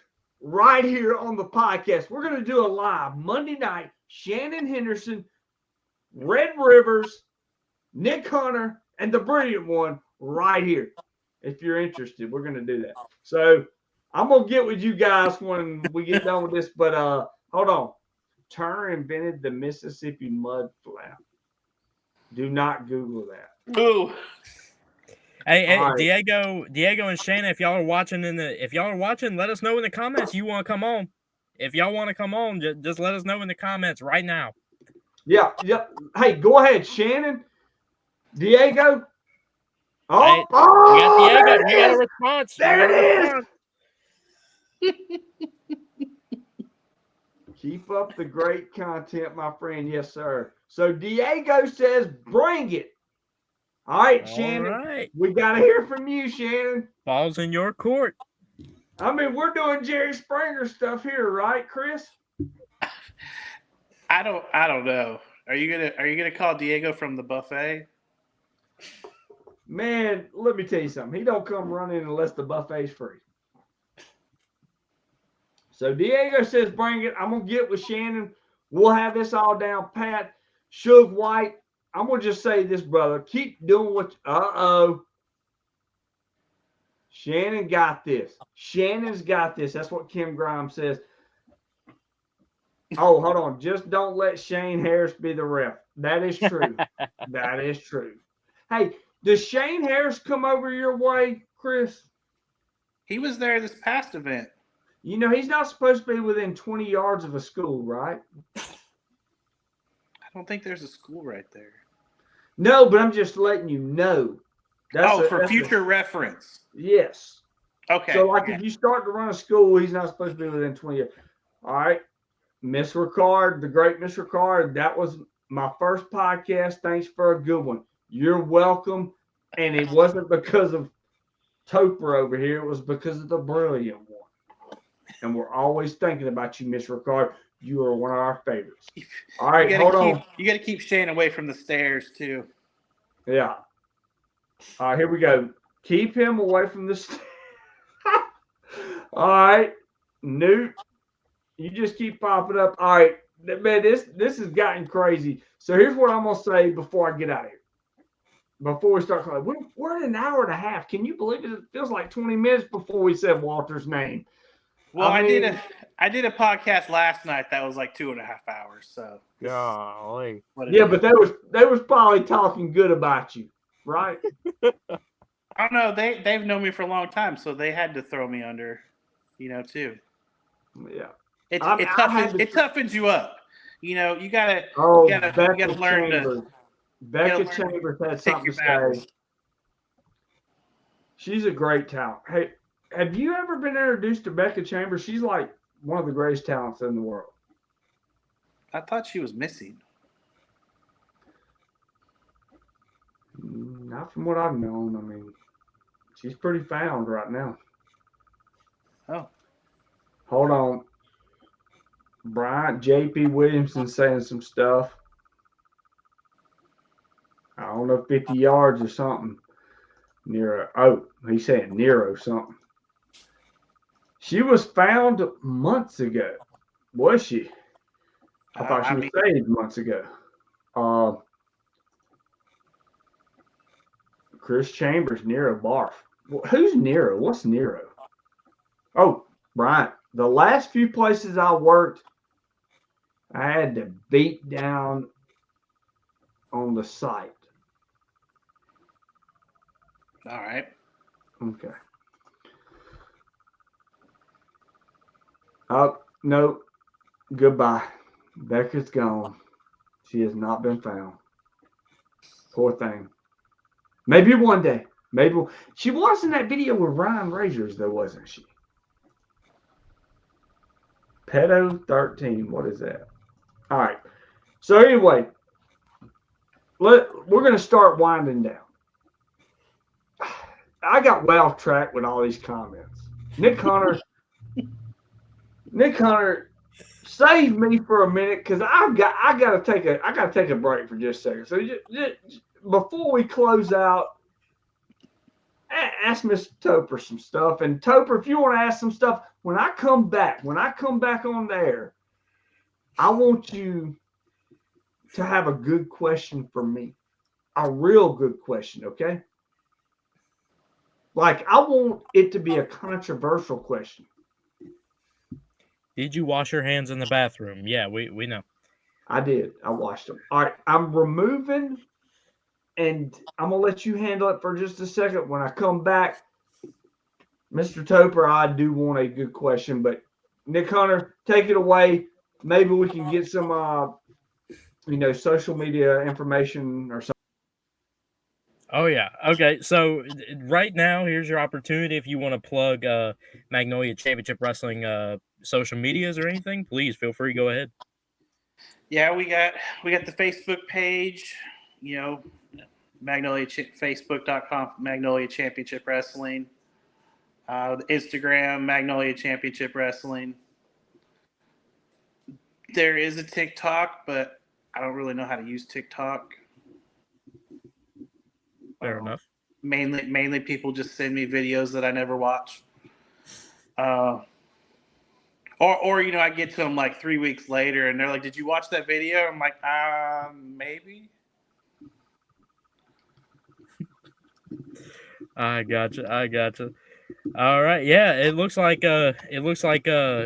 right here on the podcast? We're going to do a live Monday night. Shannon Henderson, Red Rivers, Nick Hunter, and the brilliant one right here. If you're interested, we're going to do that. So I'm going to get with you guys when we get done with this. But hold on. Turner invented the Mississippi mud flap. Do not Google that. Ooh. Hey, All right. Diego and Shannon, if y'all are watching, let us know in the comments you want to come on. If y'all want to come on, just let us know in the comments right now. Yeah. Hey, go ahead, Shannon. Diego. Oh, Hey, oh, we got Diego. We got a is. response. There it is. Keep up the great content, my friend. Yes, sir. So Diego says, bring it. All right, Shannon. All right. We got to hear from you, Shannon. Ball's in your court. I mean, we're doing Jerry Springer stuff here, right, Chris? I don't know. Are you gonna call Diego from the buffet? Man, let me tell you something. He don't come running unless the buffet's free. So Diego says, bring it. I'm going to get with Shannon. We'll have this all down pat. Suge White, I'm going to just say this, brother. Keep doing what – uh-oh. Shannon got this. Shannon's got this. That's what Kim Grimes says. Oh, hold on. Just don't let Shane Harris be the ref. That is true. That is true. Hey, does Shane Harris come over your way, Chris? He was there this past event. You know, he's not supposed to be within 20 yards of a school, right? I don't think there's a school right there. No, but I'm just letting you know. For future reference. Yes. Okay. So, if you start to run a school, he's not supposed to be within 20 years. All right. Miss Ricard, the great Miss Ricard, that was my first podcast. Thanks for a good one. You're welcome. And it wasn't because of Topher over here. It was because of the brilliant one. And we're always thinking about you, Miss Ricard. You are one of our favorites. All right, hold on. You got to keep Shane away from the stairs, too. Yeah. All right, here we go. Keep him away from the stairs. All right. Newt, you just keep popping up. All right. Man, this has gotten crazy. So here's what I'm going to say before I get out of here. Before we start calling. We're at an hour and a half. Can you believe it? It feels like 20 minutes before we said Walter's name. Well, I did a podcast last night that was like 2.5 hours. So golly. Yeah, but they was probably talking good about you, right? I don't know. They've known me for a long time, so they had to throw me under, too. Yeah. It toughens you up. You gotta learn Chambers. Becca Chambers had something to say. She's a great talent. Hey, have you ever been introduced to Becca Chambers? She's like one of the greatest talents in the world. I thought she was missing. Not from what I've known. I mean, she's pretty found right now. Oh. Hold on. Bryant J.P. Williamson saying some stuff. I don't know, 50 yards or something. He's saying Nero something. She was found months ago. Was she? I thought she I was mean, saved months ago. Chris Chambers, Nero Barf. Who's Nero? What's Nero? Oh, Brian. The last few places I worked, I had to beat down on the site. all right. Okay. Oh, no. Goodbye. Becca's gone. She has not been found. Poor thing. Maybe one day. Maybe she was in that video with Ryan Razors, though, wasn't she? Pedo 13. What is that? All right. So anyway, we're going to start winding down. I got way off track with all these comments. Nick Hunter, save me for a minute because I gotta take a break for just a second. So just, before we close out, ask Mr. Topher some stuff. And Topher, if you want to ask some stuff, when I come back on there, I want you to have a good question for me, a real good question, okay? Like I want it to be a controversial question. Did you wash your hands in the bathroom? Yeah, we know. I did. I washed them. All right, I'm removing, and I'm gonna let you handle it for just a second. When I come back, Mr. Topher, I do want a good question, but Nick Hunter, take it away. Maybe we can get some, social media information or something. Oh yeah. Okay. So right now, here's your opportunity. If you want to plug Magnolia Championship Wrestling social medias or anything, please feel free. Go ahead. Yeah, we got the Facebook page. You know, Facebook.com Magnolia Championship Wrestling. The Instagram Magnolia Championship Wrestling. There is a TikTok, but I don't really know how to use TikTok. Fair enough. Mainly people just send me videos that I never watch. Or I get to them like 3 weeks later, and they're like, "Did you watch that video?" I'm like, maybe. I gotcha. All right. Yeah, it looks like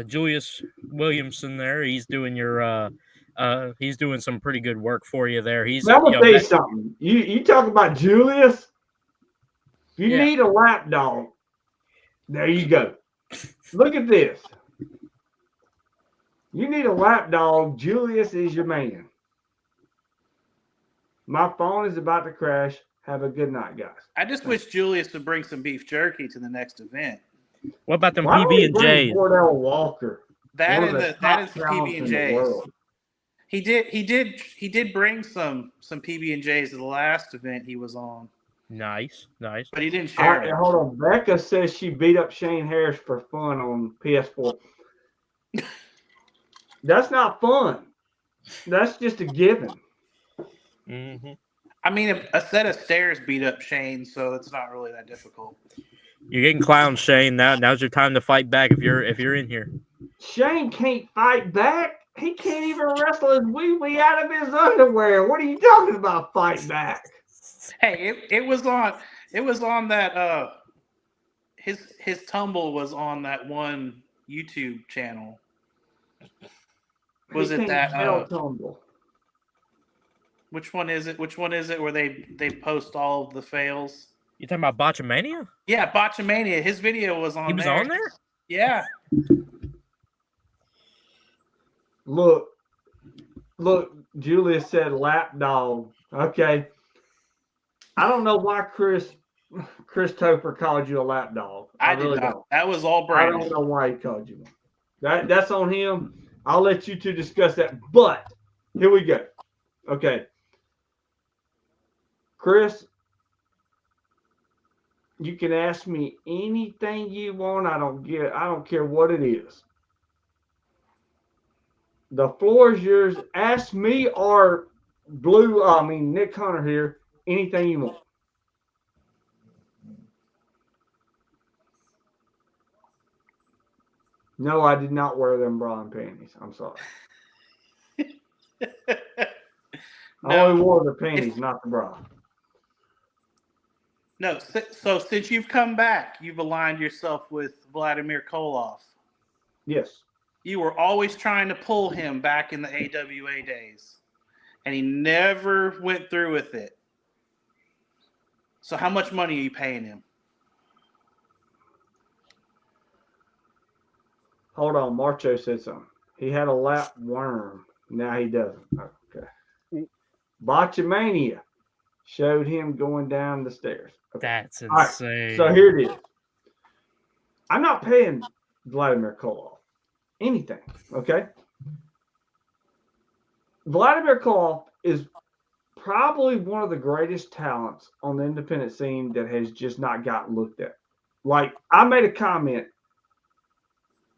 Julius Williamson there. He's doing he's doing some pretty good work for you there. He's Now, I'm gonna tell you something. You talk about Julius. If you need a lap dog, there you go. Look at this. You need a lap dog. Julius is your man. My phone is about to crash. Have a good night, guys. I just wish Julius would bring some beef jerky to the next event. What about them Why don't we PB and bring J's? Cordell Walker? That one of is the that top is the talents PB and in the J's. world. He did bring some PB and J's to the last event he was on. Nice. But he didn't share it. Hold on. Becca says she beat up Shane Harris for fun on PS4. That's not fun. That's just a given. Mm-hmm. I mean, a set of stairs beat up Shane, so it's not really that difficult. You're getting clowned, Shane. Now's your time to fight back if you're in here. Shane can't fight back. He can't even wrestle his wee-wee out of his underwear. What are you talking about, fight back? Hey, it was on that his tumble was on that one YouTube channel. Was it that tumble? Which one is it? Which one is it where they post all of the fails? You talking about Botchamania? Yeah, Botchamania. His video was on there. He was on there? Yeah. Look, Julia said lap dog. Okay. I don't know why Chris Topher called you a lap dog. I really did not. don't. That was all Brandon. I don't know why he called you one. That's on him. I'll let you two discuss that. But here we go. Okay. Chris, you can ask me anything you want. I don't care what it is. The floor is yours. Ask me or Nick Hunter here, anything you want. No, I did not wear them bra and panties. I'm sorry. I only wore the panties, not the bra. No, so since you've come back, you've aligned yourself with Vladimir Koloff. Yes. You were always trying to pull him back in the AWA days, and he never went through with it. So how much money are you paying him? Hold on. Marcho said something. He had a lap worm. Now he doesn't. Okay. Botchamania showed him going down the stairs. Okay. That's All right, insane. so here it is. I'm not paying Vladimir Koloff anything. Okay. Vladimir Koloff is probably one of the greatest talents on the independent scene that has just not got looked at. Like, I made a comment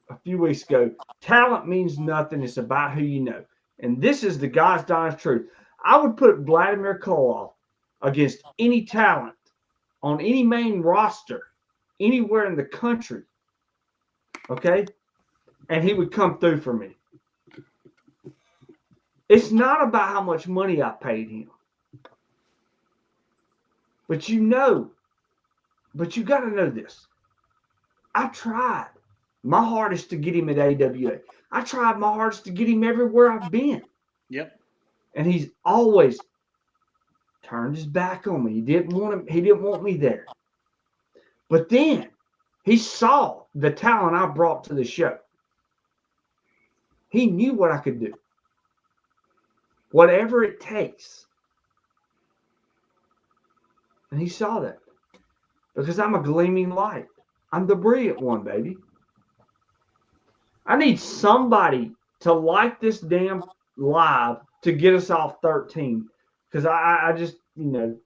a few weeks ago. Talent means nothing. It's about who you know. And this is the God's honest truth. I would put Vladimir Koloff against any talent on any main roster anywhere in the country. Okay? And he would come through for me. It's not about how much money I paid him. But you got to know this. I tried my hardest to get him at AWA. I tried my hardest to get him everywhere I've been. Yep. And he's always turned his back on me. He didn't want me there. But then he saw the talent I brought to the show. He knew what I could do. Whatever it takes. And he saw that. Because I'm a gleaming light. I'm the brilliant one, baby. I need somebody to like this damn live to get us off 13. Because I just,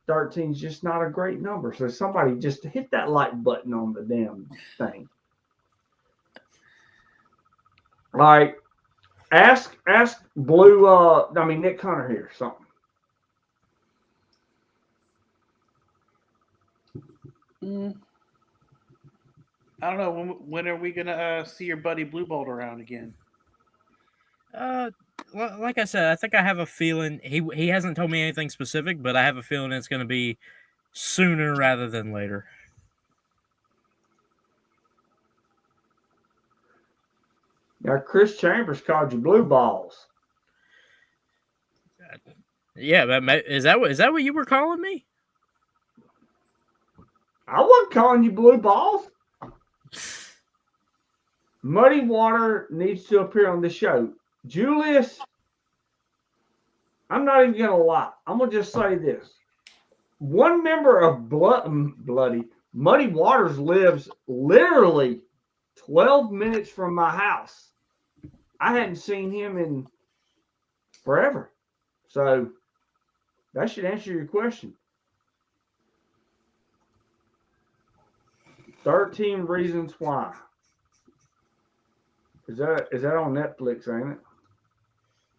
13 is just not a great number. So somebody just hit that like button on the damn thing. All right. Ask Blue, Nick Hunter here something. I don't know. When are we gonna see your buddy Blue Bolt around again? Like I said, I think I have a feeling he hasn't told me anything specific, but I have a feeling it's going to be sooner rather than later. Now, Chris Chambers called you blue balls. Yeah, but is that what you were calling me? I wasn't calling you blue balls. Muddy Water needs to appear on the show. Julius, I'm not even going to lie. I'm going to just say this. One member of Bloody Muddy Waters lives literally 12 minutes from my house. I hadn't seen him in forever. So that should answer your question. 13 Reasons Why. Is that on Netflix, ain't it?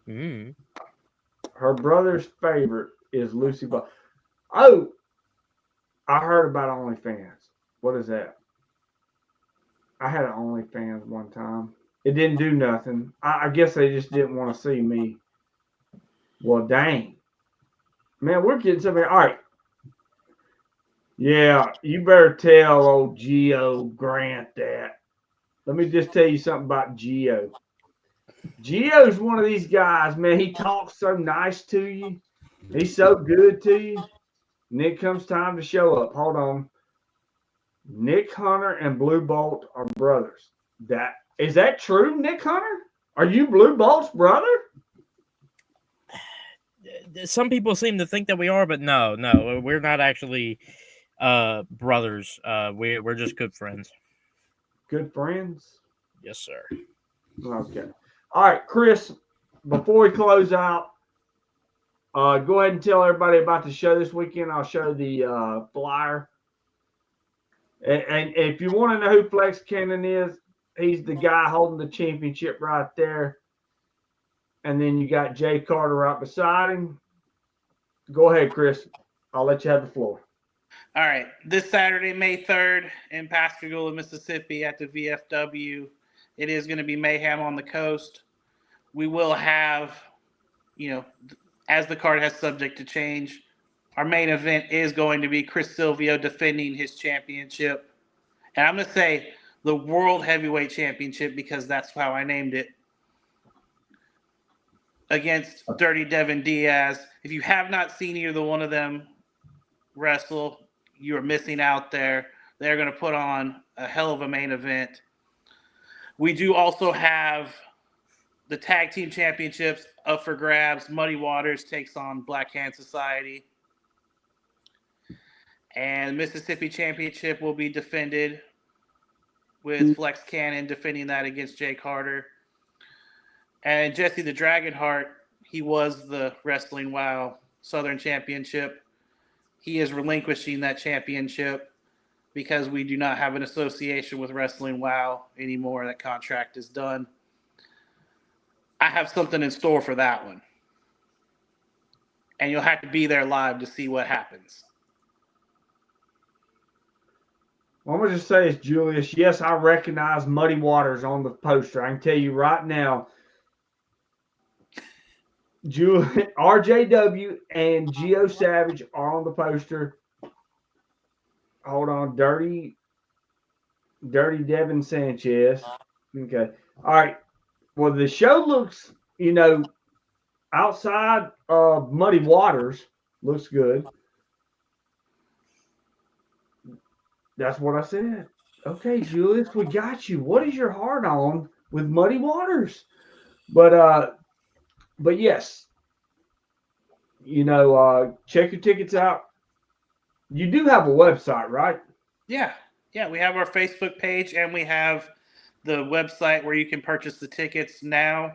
Mm. Her brother's favorite is Lucy Ball. Oh, I heard about OnlyFans. What is that? I had an OnlyFans one time. It didn't do nothing. I guess they just didn't want to see me. Well, dang. Man, we're getting something. All right. Yeah, you better tell old Geo Grant that. Let me just tell you something about Geo. Geo's one of these guys, man. He talks so nice to you. He's so good to you. And it comes time to show up. Hold on. Nick Hunter and Blue Bolt are brothers. Is that true, Nick Hunter? Are you Blue Bolt's brother? Some people seem to think that we are, but no, we're not actually brothers. We're just good friends. Good friends? Yes, sir. Okay. All right, Chris, before we close out, go ahead and tell everybody about the show this weekend. I'll show the flyer. And if you want to know who Flex Cannon is, he's the guy holding the championship right there. And then you got Jay Carter right beside him. Go ahead, Chris. I'll let you have the floor. All right. This Saturday, May 3rd, in Pascagoula, Mississippi, at the VFW, it is going to be mayhem on the coast. We will have, as the card has subject to change, our main event is going to be Chris Silvio defending his championship. And I'm going to say the World Heavyweight Championship because that's how I named it, against Dirty Devin Diaz. If you have not seen either one of them wrestle, you are missing out there. They're going to put on a hell of a main event. We do also have the tag team championships up for grabs. Muddy Waters takes on Black Hand Society. And Mississippi Championship will be defended with Flex Cannon defending that against Jay Carter. And Jesse the Dragonheart, he was the Wrestling Wow Southern Championship. He is relinquishing that championship because we do not have an association with Wrestling Wow anymore. That contract is done. I have something in store for that one. And you'll have to be there live to see what happens. Well, I'm going to just say this, Julius. Yes, I recognize Muddy Waters on the poster. I can tell you right now, RJW and Geo Savage are on the poster. Hold on. Dirty Devin Sanchez. Okay. All right. Well, the show looks, outside of Muddy Waters, looks good. That's what I said. Okay, Julius, we got you. What is your heart on with Muddy Waters? But yes, check your tickets out. You do have a website, right? Yeah. We have our Facebook page and we have the website where you can purchase the tickets now.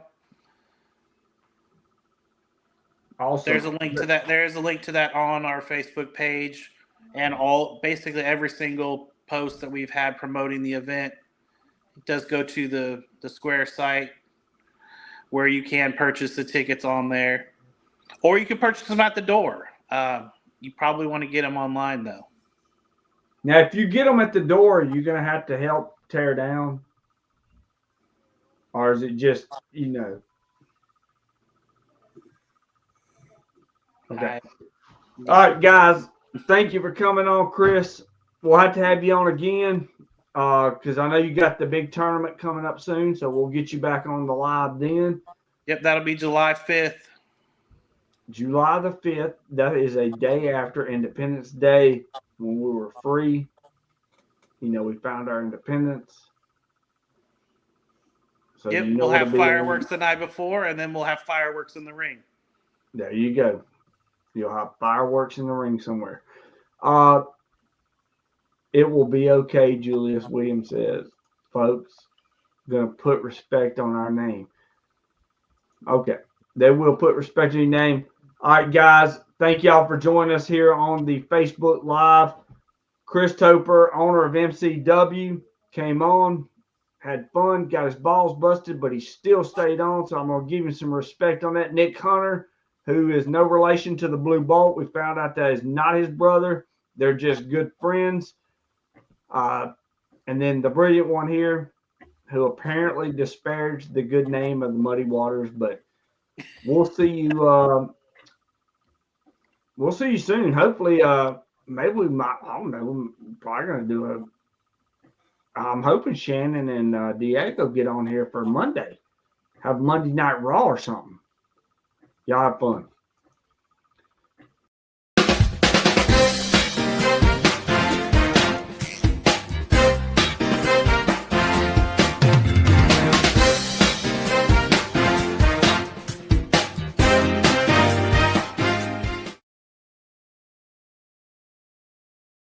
Awesome. There's a link to that. There is a link to that on our Facebook page, and basically every single post that we've had promoting the event. It does go to the Square site where you can purchase the tickets on there, or you can purchase them at the door. You probably want to get them online though. Now, if you get them at the door, you're going to have to help tear down, or is it just Okay. All right, guys. Thank you for coming on, Chris. We'll have to have you on again because I know you got the big tournament coming up soon, so we'll get you back on the live then. Yep, that'll be July 5th. July the 5th. That is a day after Independence Day when we were free. We found our independence. So we'll have fireworks the night before, and then we'll have fireworks in the ring. There you go. You'll have fireworks in the ring somewhere. It will be okay, Julius Williams says. Folks, going to put respect on our name. Okay. They will put respect on your name. All right, guys. Thank y'all for joining us here on the Facebook Live. Chris Topher, owner of MCW, came on, had fun, got his balls busted, but he still stayed on, so I'm going to give him some respect on that. Nick Hunter, who is no relation to the Blue Bolt. We found out that is not his brother. They're just good friends. And then the brilliant one here, who apparently disparaged the good name of the Muddy Waters, but we'll see you. We'll see you soon. Hopefully, maybe we might. I don't know. We're probably going to do I'm hoping Shannon and Diego get on here for Monday. Have Monday Night Raw or something. Y'all have fun.